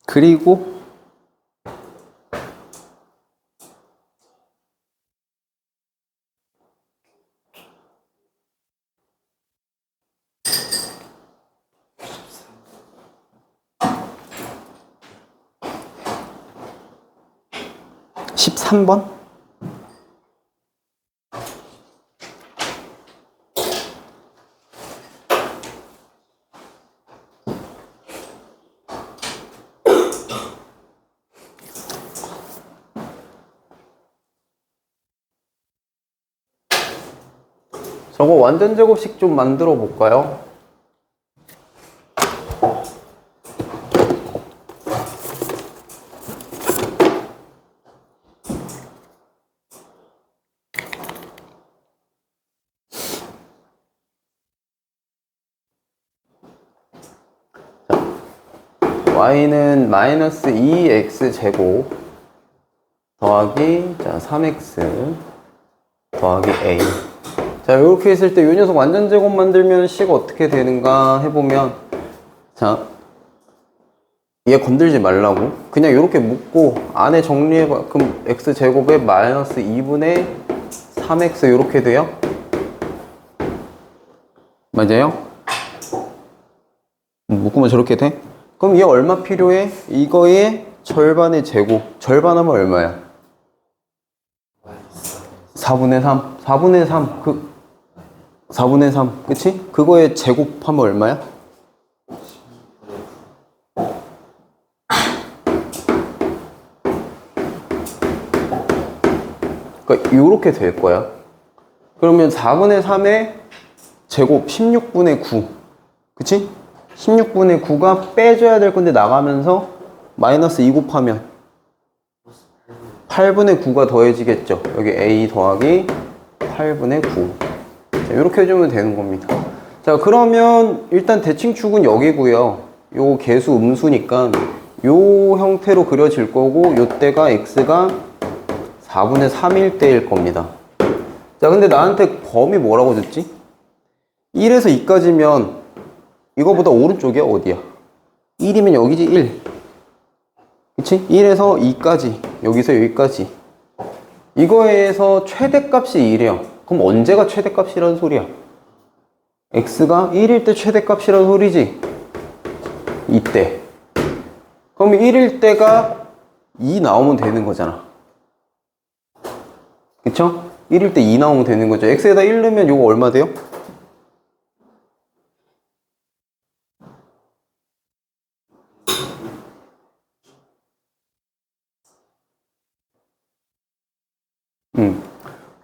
그리고 13번? 저거 완전 제곱식 좀 만들어 볼까요? y는 마이너스 2x제곱 더하기 3x 더하기 a. 자, 이렇게 했을 때 이 녀석 완전 제곱 만들면 c가 어떻게 되는가 해보면, 자, 얘 건들지 말라고 그냥 이렇게 묶고 안에 정리해봐. 그럼 x제곱에 마이너스 2분의 3x 이렇게 돼요? 맞아요? 묶으면 저렇게 돼? 그럼 얘 얼마 필요해? 이거의 절반의 제곱. 절반하면 얼마야? 4분의 3. 4분의 3. 4분의 3. 그치? 그거의 제곱하면 얼마야? 그러니까 요렇게 될 거야. 그러면 4분의 3의 제곱 16분의 9. 그치? 16분의 9가 빼줘야 될 건데 나가면서 마이너스 2 곱하면 8분의 9가 더해지겠죠. 여기 a 더하기 8분의 9. 자, 이렇게 해주면 되는 겁니다. 자, 그러면 일단 대칭축은 여기고요. 요 개수 음수니까 요 형태로 그려질 거고 요때가 x가 4분의 3일 때일 겁니다. 자, 근데 나한테 범위 뭐라고 줬지? 1에서 2까지면 이거보다 오른쪽이야? 어디야? 1이면 여기지. 1. 그치? 1에서 2까지. 여기서 여기까지. 이거에서 최대값이 1이야. 그럼 언제가 최대값이라는 소리야? x가 1일 때 최대값이라는 소리지? 이때. 그럼 1일 때가 2 나오면 되는 거잖아. 그쵸? 1일 때 2 나오면 되는 거죠. x에다 1 넣으면 이거 얼마 돼요?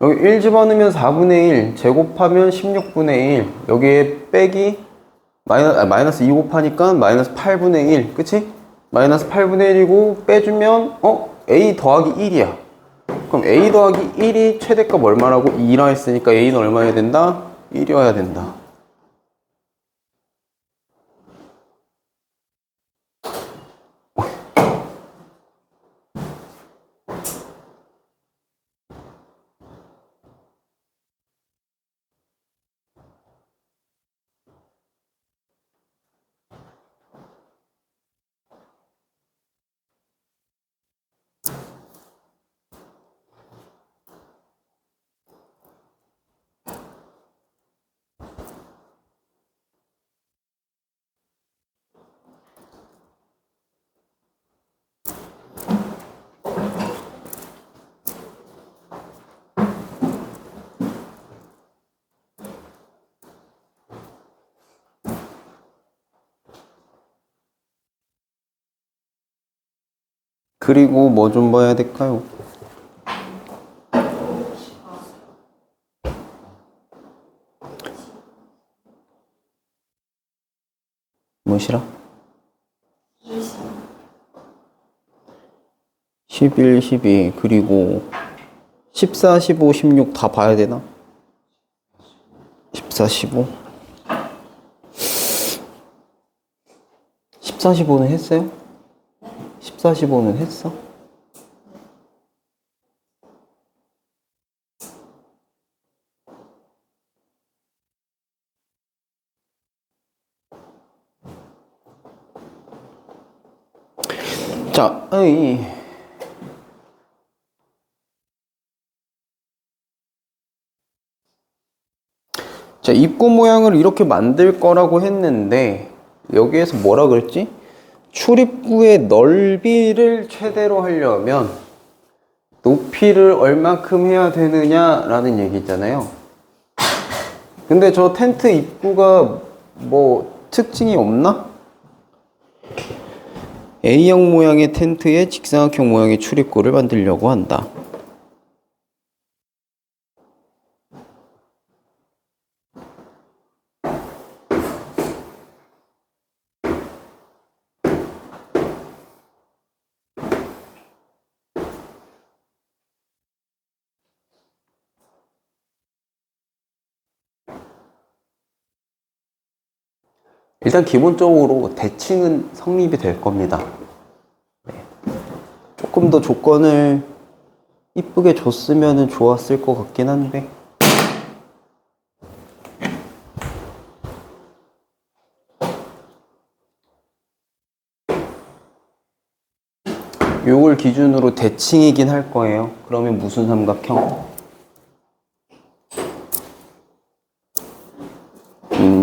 여기 1 집어넣으면 4분의 1, 제곱하면 16분의 1, 여기에 빼기, 마이너스 2 곱하니까 마이너스 8분의 1, 그치? 마이너스 8분의 1이고, 빼주면, a 더하기 1이야. 그럼 a 더하기 1이 최대값 얼마라고? 2라 했으니까 a는 얼마여야 된다? 1이어야 된다. 그리고 뭐 좀 봐야 될까요? 무엇이라? 11, 12 그리고 14, 15, 16 다 봐야 되나? 14, 15 14, 15는 했어요? 14, 15는 했어? 자, 자, 입구 모양을 이렇게 만들 거라고 했는데 여기에서 뭐라 그랬지? 출입구의 넓이를 최대로 하려면 높이를 얼마큼 해야 되느냐라는 얘기 있잖아요. 근데 저 텐트 입구가 뭐 특징이 없나? A형 모양의 텐트에 직사각형 모양의 출입구를 만들려고 한다. 일단 기본적으로 대칭은 성립이 될 겁니다. 네. 조금 더 조건을 이쁘게 줬으면 좋았을 것 같긴 한데 요걸 기준으로 대칭이긴 할 거예요. 그러면 무슨 삼각형?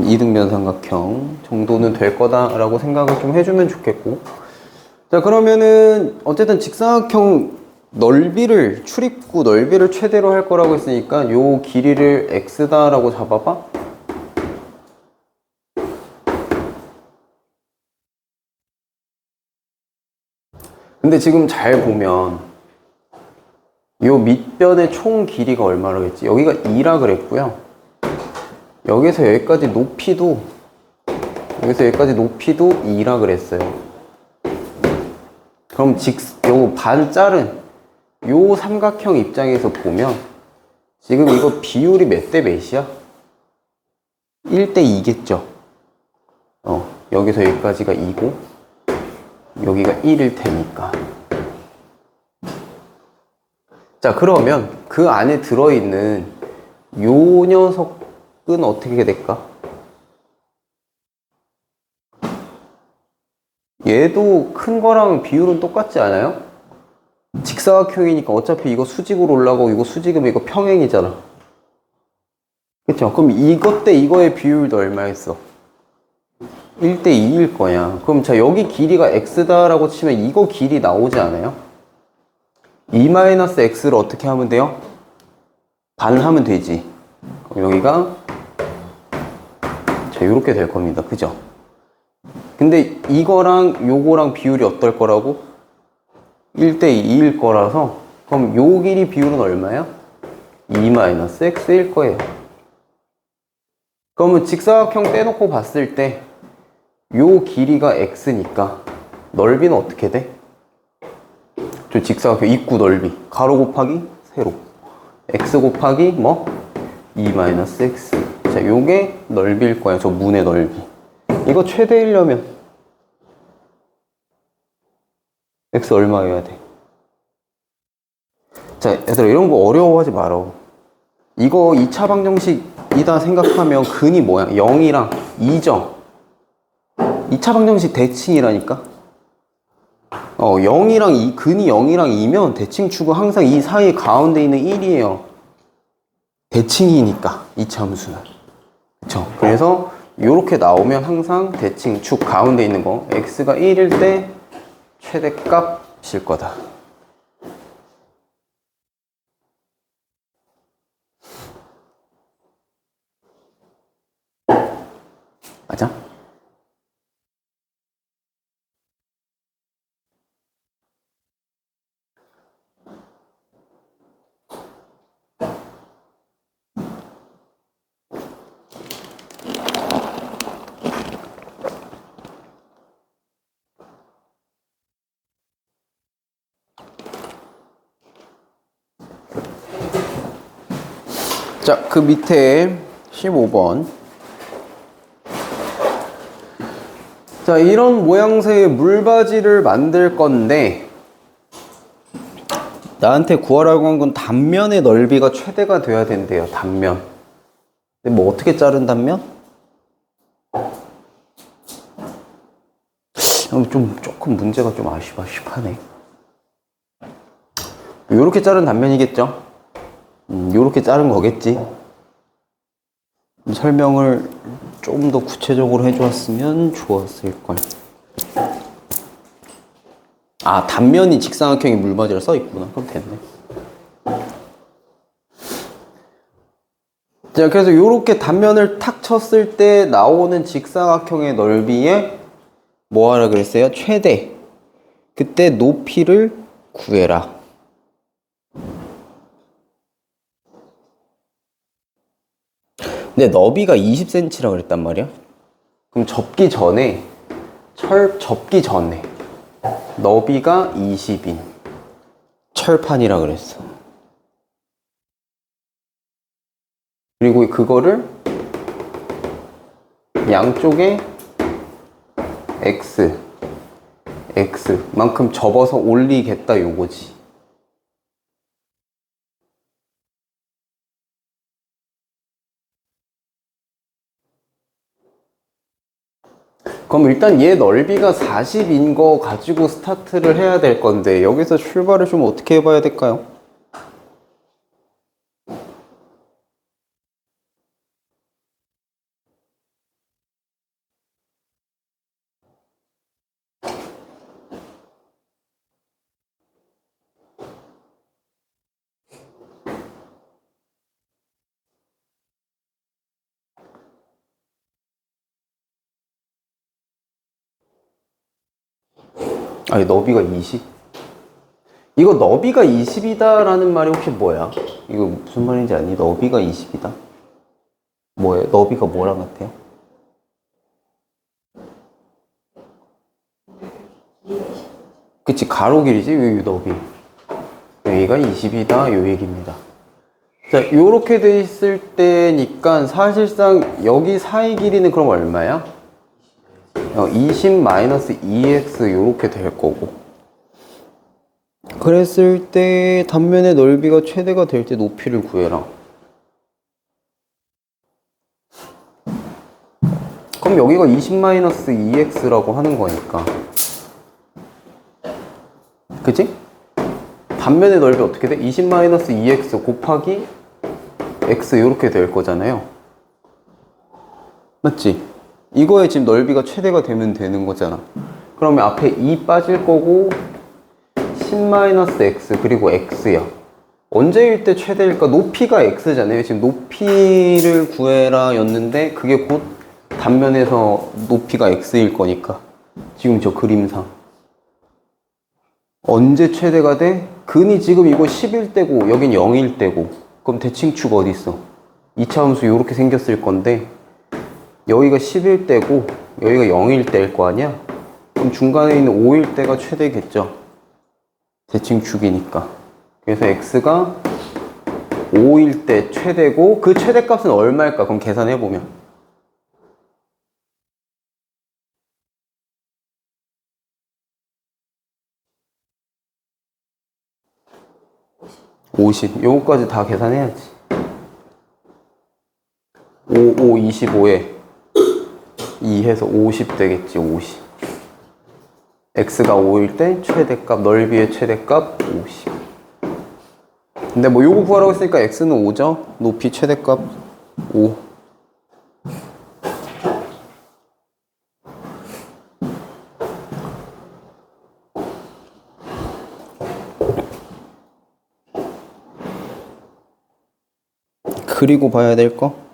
이등변 삼각형 정도는 될 거다라고 생각을 좀 해주면 좋겠고, 자 그러면은 어쨌든 직사각형 넓이를 출입구 넓이를 최대로 할 거라고 했으니까 요 길이를 x다라고 잡아봐. 근데 지금 잘 보면 요 밑변의 총 길이가 얼마라고 했지? 여기가 2라 그랬고요. 여기서 여기까지 높이도 2라 그랬어요. 그럼 요 반짤은 요 삼각형 입장에서 보면 지금 이거 비율이 몇 대 몇이야? 1대 2겠죠. 여기서 여기까지가 2고 여기가 1일 테니까. 자 그러면 그 안에 들어있는 요 녀석은 어떻게 될까? 얘도 큰 거랑 비율은 똑같지 않아요? 직사각형이니까 어차피 이거 수직으로 올라가고 이거 수직이면 이거 평행이잖아. 그쵸? 그럼 이것 대 이거의 비율도 얼마였어? 1대 2일 거야. 그럼 자 여기 길이가 x다라고 치면 이거 길이 나오지 않아요? 2-x를 어떻게 하면 돼요? 반하면 되지. 그럼 여기가 자 요렇게 될 겁니다. 그죠? 근데 이거랑 요거랑 비율이 어떨 거라고? 1대 2일 거라서 그럼 요 길이 비율은 얼마야? 2-x일 거예요. 그러면 직사각형 떼놓고 봤을 때 요 길이가 x니까 넓이는 어떻게 돼? 저 직사각형 입구 넓이 가로 곱하기 세로 x 곱하기 뭐? 2-x. 자 요게 넓이일 거야. 저 문의 넓이. 이거 최대이려면 x 얼마여야 돼? 자 얘들아 이런 거 어려워하지 말어. 이거 2차 방정식이다 생각하면 근이 뭐야? 0이랑 2죠. 2차 방정식 대칭이라니까. 0이랑 근이 0이랑 2면 대칭축은 항상 이 사이 가운데 있는 1이에요. 대칭이니까 2차 함수는. 그쵸? 그래서 이렇게 나오면 항상 대칭축 가운데 있는 거 x가 1일 때 최대값일 거다. 맞아? 자, 그 밑에 15번. 자, 이런 모양새의 물바지를 만들 건데 나한테 구하라고 한 건 단면의 넓이가 최대가 돼야 된대요. 단면. 근데 뭐 어떻게 자른 단면? 조금 문제가 좀 아쉽하네. 요렇게 자른 단면이겠죠? 요렇게 자른 거겠지? 설명을 좀 더 구체적으로 해주었으면 좋았을걸. 아, 단면이 직사각형의 물바지라 써있구나. 그럼 됐네. 자, 그래서 요렇게 단면을 탁 쳤을 때 나오는 직사각형의 넓이에 뭐 하라 그랬어요? 최대. 그때 높이를 구해라. 근데 너비가 20cm라 그랬단 말이야. 그럼 접기 전에 너비가 20인 철판이라 그랬어. 그리고 그거를 양쪽에 x만큼 접어서 올리겠다 요거지. 그럼 일단 얘 넓이가 40인 거 가지고 스타트를 해야 될 건데 여기서 출발을 좀 어떻게 해봐야 될까요? 아니, 너비가 20? 이거 너비가 20이다 라는 말이 혹시 뭐야? 이거 무슨 말인지 아니? 너비가 20이다? 뭐예요? 너비가 뭐랑 같아요? 그치, 가로 길이지? 여기 너비. 여기가 20이다 요 얘기입니다. 자, 요렇게 돼 있을 때니까 사실상 여기 사이 길이는 그럼 얼마야? 20-2x 요렇게 될 거고. 그랬을 때 단면의 넓이가 최대가 될 때 높이를 구해라. 그럼 여기가 20-2x라고 하는 거니까. 그치? 단면의 넓이 어떻게 돼? 20-2x 곱하기 x 이렇게 될 거잖아요. 맞지? 이거에 지금 넓이가 최대가 되면 되는 거잖아. 그러면 앞에 2 빠질 거고 10-x 그리고 x야. 언제일 때 최대일까? 높이가 x잖아요. 지금 높이를 구해라 였는데 그게 곧 단면에서 높이가 x일 거니까. 지금 저 그림상 언제 최대가 돼? 근이 지금 이거 10일 때고 여긴 0일 때고. 그럼 대칭축 어디 있어? 이차함수 이렇게 생겼을 건데 여기가 10일 때고 여기가 0일 때일 거 아니야? 그럼 중간에 있는 5일 때가 최대겠죠? 대칭축이니까. 그래서 x가 5일 때 최대고 그 최대값은 얼마일까? 그럼 계산해보면 50. 요거까지 다 계산해야지. 25에 2 해서 50 되겠지. 50. x가 5일 때 최대값, 넓이의 최대값 50. 근데 뭐 요거 구하라고 했으니까 x는 5죠? 높이 최대값 5. 그리고 봐야 될 거?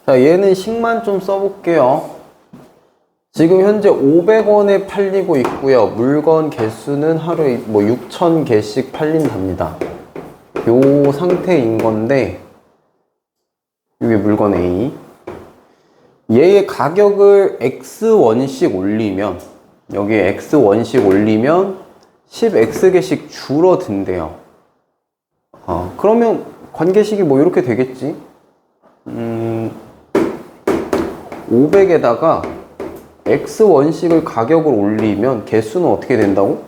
자, 얘는 식만 좀 써볼게요. 지금 현재 500원에 팔리고 있고요. 물건 개수는 하루에 뭐 6,000개씩 팔린답니다. 요 상태인 건데, 이게 물건 A. 얘의 가격을 X1씩 올리면, 여기에 X1씩 올리면 10X개씩 줄어든대요. 그러면 관계식이 뭐 이렇게 되겠지? 500에다가 X1씩을 가격을 올리면 개수는 어떻게 된다고?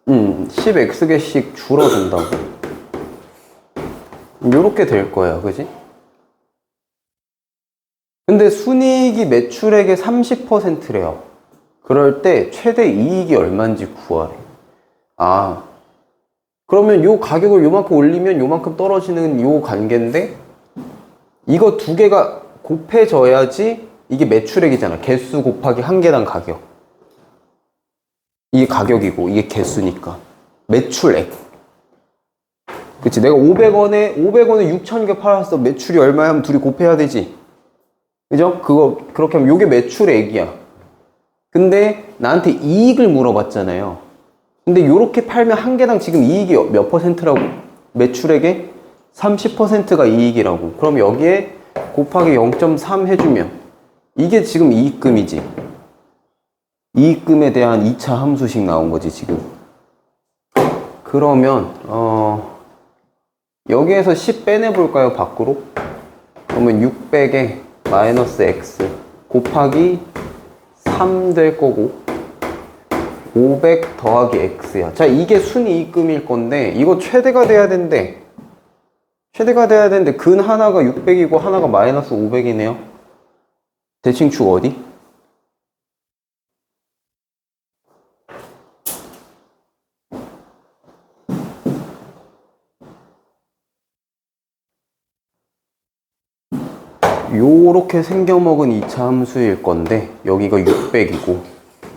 10X개씩 줄어든다고. 이렇게 될 거야, 그지? 근데 순이익이 매출액의 30%래요. 그럴 때 최대 이익이 얼마인지 구하래. 그러면 요 가격을 요만큼 올리면 요만큼 떨어지는 요 관계인데, 이거 두 개가 곱해져야지 이게 매출액이잖아. 개수 곱하기 한 개당 가격. 이게 가격이고 이게 개수니까. 매출액. 그치? 내가 500원에 6,000개 팔았어. 매출이 얼마야 하면 둘이 곱해야 되지. 그죠? 그렇게 하면 요게 매출액이야. 근데 나한테 이익을 물어봤잖아요. 근데 요렇게 팔면 한 개당 지금 이익이 몇 퍼센트라고? 매출액의 30%가 이익이라고. 그럼 여기에 곱하기 0.3 해주면 이게 지금 이익금이지. 이익금에 대한 2차 함수식 나온 거지 지금. 그러면 여기에서 10 빼내볼까요? 밖으로? 그러면 600에 마이너스 x 곱하기 3 될 거고 500 더하기 x야. 자, 이게 순이익금일 건데 이거 최대가 돼야 된대. 최대가 돼야 되는데 근 하나가 600이고 하나가 마이너스 500이네요. 대칭축 어디? 요렇게 생겨먹은 2차 함수일 건데 여기가 600이고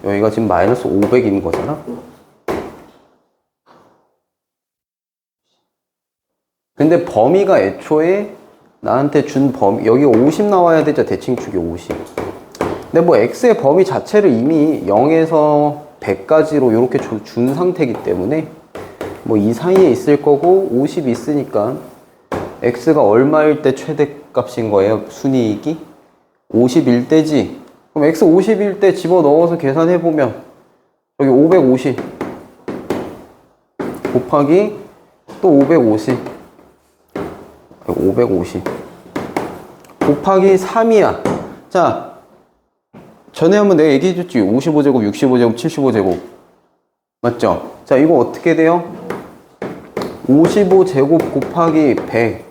여기가 지금 마이너스 500인 거잖아. 근데 범위가 애초에 나한테 준 범위 여기 50 나와야 되죠. 대칭축이 50. 근데 뭐 x의 범위 자체를 이미 0에서 100까지로 이렇게 준 상태이기 때문에 뭐 이 사이에 있을 거고 50 있으니까 x가 얼마일 때 최대값인 거예요? 순이익이 50일 때지. 그럼 x 50일 때 집어넣어서 계산해보면 여기 550 곱하기 또 550 곱하기 3이야. 자, 전에 한번 내가 얘기해줬지. 55제곱, 65제곱, 75제곱. 맞죠? 자, 이거 어떻게 돼요? 55제곱 곱하기 100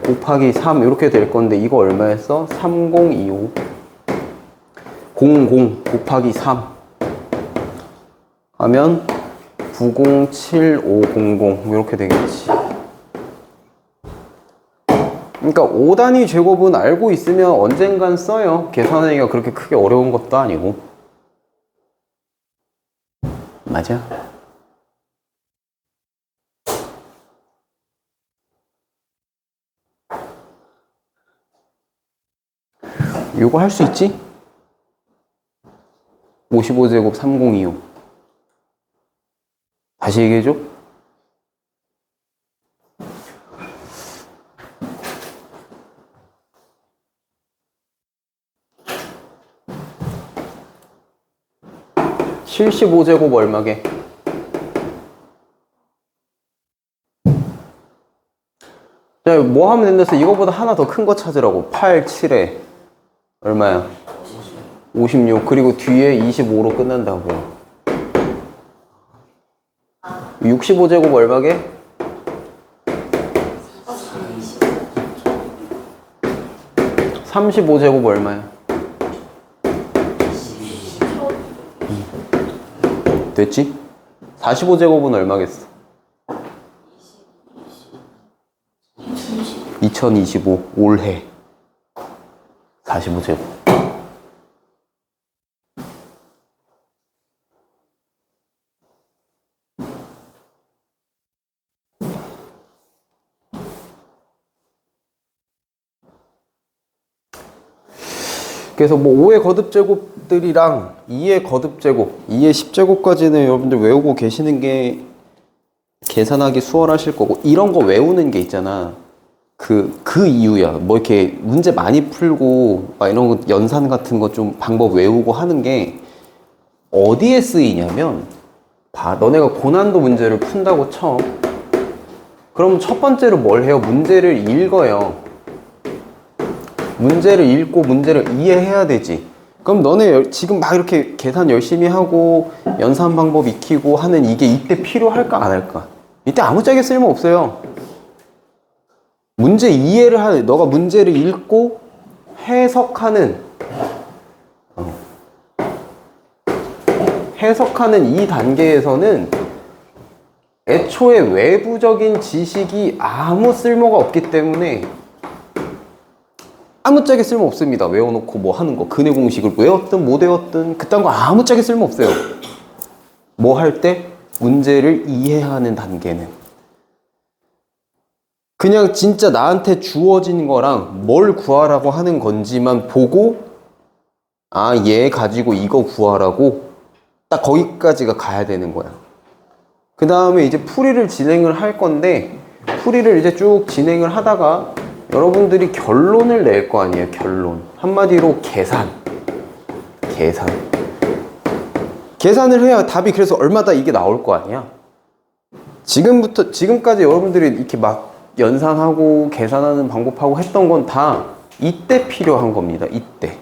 곱하기 3 이렇게 될 건데 이거 얼마였어? 3025 00 곱하기 3 하면 907500 이렇게 되겠지. 그러니까 5단위 제곱은 알고 있으면 언젠간 써요. 계산하기가 그렇게 크게 어려운 것도 아니고. 맞아? 이거 할 수 있지? 55제곱 3025 다시 얘기해줘. (75제곱) 얼마게? 자, 뭐 하면 된다 했어? 이거보다 하나 더 큰 거 찾으라고. 8, 7에 얼마야? 56. 그리고 뒤에 25로 끝난다고요. 65제곱 얼마게? 35제곱 얼마야? 됐지? 45제곱은 얼마겠어? 2025 올해 45제곱. 그래서 뭐 5의 거듭제곱들이랑 2의 거듭제곱, 2의 10제곱까지는 여러분들 외우고 계시는 게 계산하기 수월하실 거고, 이런 거 외우는 게 있잖아. 그 이유야. 뭐 이렇게 문제 많이 풀고 막 이런 거 연산 같은 거 좀 방법 외우고 하는 게 어디에 쓰이냐면, 너네가 고난도 문제를 푼다고 쳐. 그럼 첫 번째로 뭘 해요? 문제를 읽어요. 문제를 읽고 문제를 이해해야 되지. 그럼 너네 지금 막 이렇게 계산 열심히 하고 연산 방법 익히고 하는 이게 이때 필요할까 안 할까? 이때 아무짝에 쓸모 없어요. 문제 이해를 하는, 너가 문제를 읽고 해석하는 이 단계에서는 애초에 외부적인 지식이 아무 쓸모가 없기 때문에 아무짝에 쓸모 없습니다. 외워놓고 뭐 하는 거, 근해 공식을 외웠든 못 외웠든 그딴 거 아무짝에 쓸모 없어요. 뭐 할 때? 문제를 이해하는 단계는 그냥 진짜 나한테 주어진 거랑 뭘 구하라고 하는 건지만 보고, 아, 얘 가지고 이거 구하라고, 딱 거기까지가 가야 되는 거야. 그 다음에 이제 풀이를 진행을 할 건데, 풀이를 이제 쭉 진행을 하다가 여러분들이 결론을 낼 거 아니에요. 결론. 한마디로 계산을 해야 답이 그래서 얼마다 이게 나올 거 아니야. 지금까지 여러분들이 이렇게 막 연산하고 계산하는 방법하고 했던 건 다 이때 필요한 겁니다. 이때.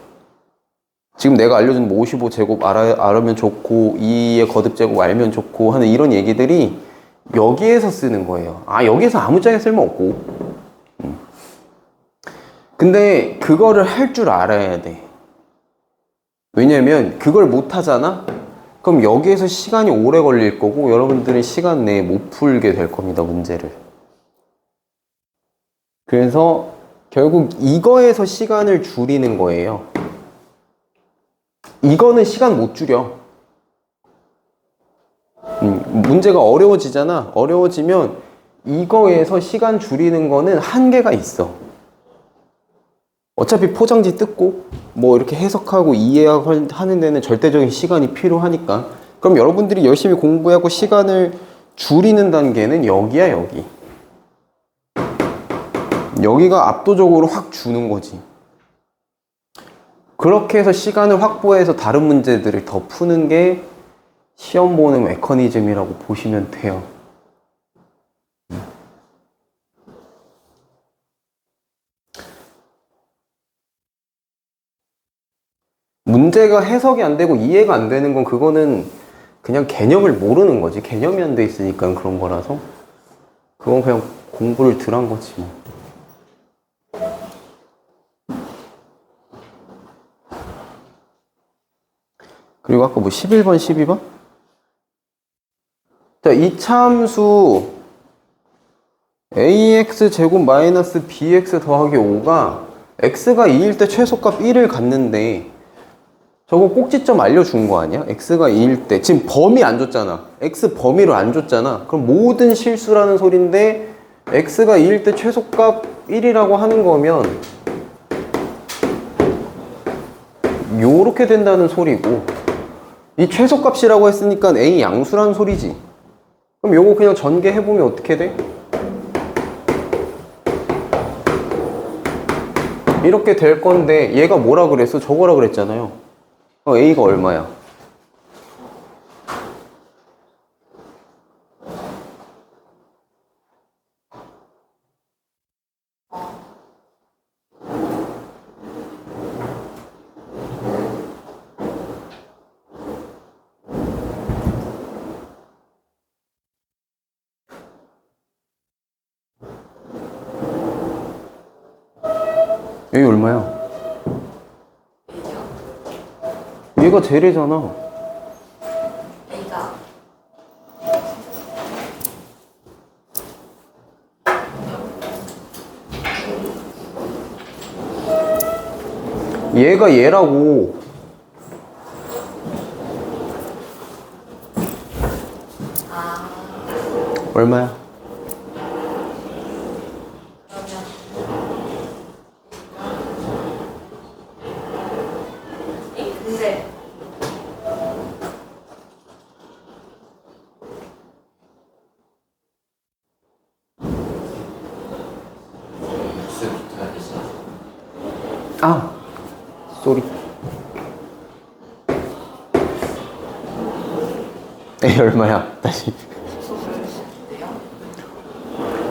지금 내가 알려준 55제곱 알면 좋고 2의 거듭제곱 알면 좋고 하는 이런 얘기들이 여기에서 쓰는 거예요. 아, 여기에서 아무짝에 쓸모없고. 근데 그거를 할 줄 알아야 돼. 왜냐면 그걸 못 하잖아? 그럼 여기에서 시간이 오래 걸릴 거고 여러분들은 시간 내에 못 풀게 될 겁니다, 문제를. 그래서 결국 이거에서 시간을 줄이는 거예요. 이거는 시간 못 줄여. 문제가 어려워지잖아. 어려워지면 이거에서 시간 줄이는 거는 한계가 있어. 어차피 포장지 뜯고 뭐 이렇게 해석하고 이해하고 하는 데는 절대적인 시간이 필요하니까. 그럼 여러분들이 열심히 공부하고 시간을 줄이는 단계는 여기야, 여기. 여기가 압도적으로 확 주는 거지. 그렇게 해서 시간을 확보해서 다른 문제들을 더 푸는 게 시험 보는 메커니즘이라고 보시면 돼요. 문제가 해석이 안 되고 이해가 안 되는 건 그거는 그냥 개념을 모르는 거지. 개념이 안 돼 있으니까 그런 거라서. 그건 그냥 공부를 덜 한 거지 뭐. 그리고 아까 뭐 11번, 12번? 자, 이 참수 ax 제곱 마이너스 bx 더하기 5가 x가 2일 때 최소값 1을 갖는데 저거 꼭지점 알려준 거 아니야? x가 2일 때 지금 범위 안 줬잖아. x 범위를 안 줬잖아. 그럼 모든 실수라는 소린데 x가 2일 때 최소값 1이라고 하는 거면 요렇게 된다는 소리고, 이 최소값이라고 했으니까 a 양수라는 소리지. 그럼 요거 그냥 전개해보면 어떻게 돼? 이렇게 될 건데 얘가 뭐라 그랬어? 저거라 그랬잖아요. a가 얼마야? 여기 얼마야? 얘가 제래잖아. 얘가 얘라고. 얼마야? 아, 쏘리. A 얼마야? 다시.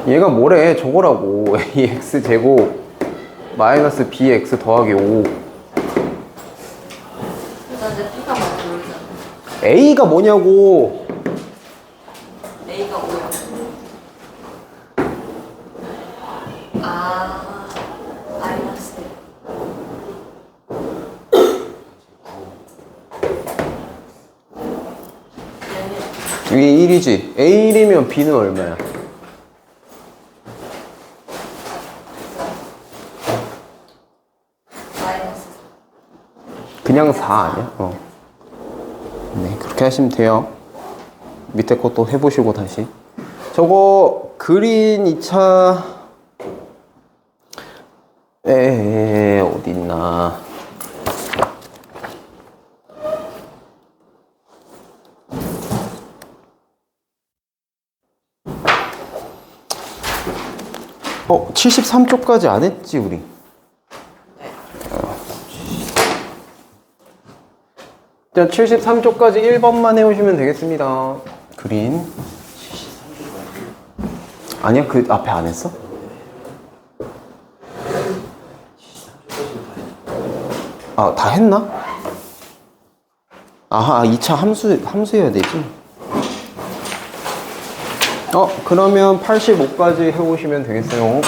얘가 뭐래? 저거라고. ax 제곱 마이너스 bx 더하기 5. 나 이제 P가 뭔지 모르잖아. a가 뭐냐고. A가 5야. 아, 마이너스. 이게 1이지. a 1이면 b는 얼마야? 마이너스. 그냥 4 아니야? 어. 네, 그렇게 하시면 돼요. 밑에 것도 해보시고 다시. 저거 그린 2차 어디 있나? 어, 73쪽까지 안 했지 우리? 자, 73쪽까지 1번만 해오시면 되겠습니다. 그린. 아니야, 그 앞에 안 했어? 아, 다 했나? 아하, 2차 함수여야 되지. 그러면 85까지 해오시면 되겠어요.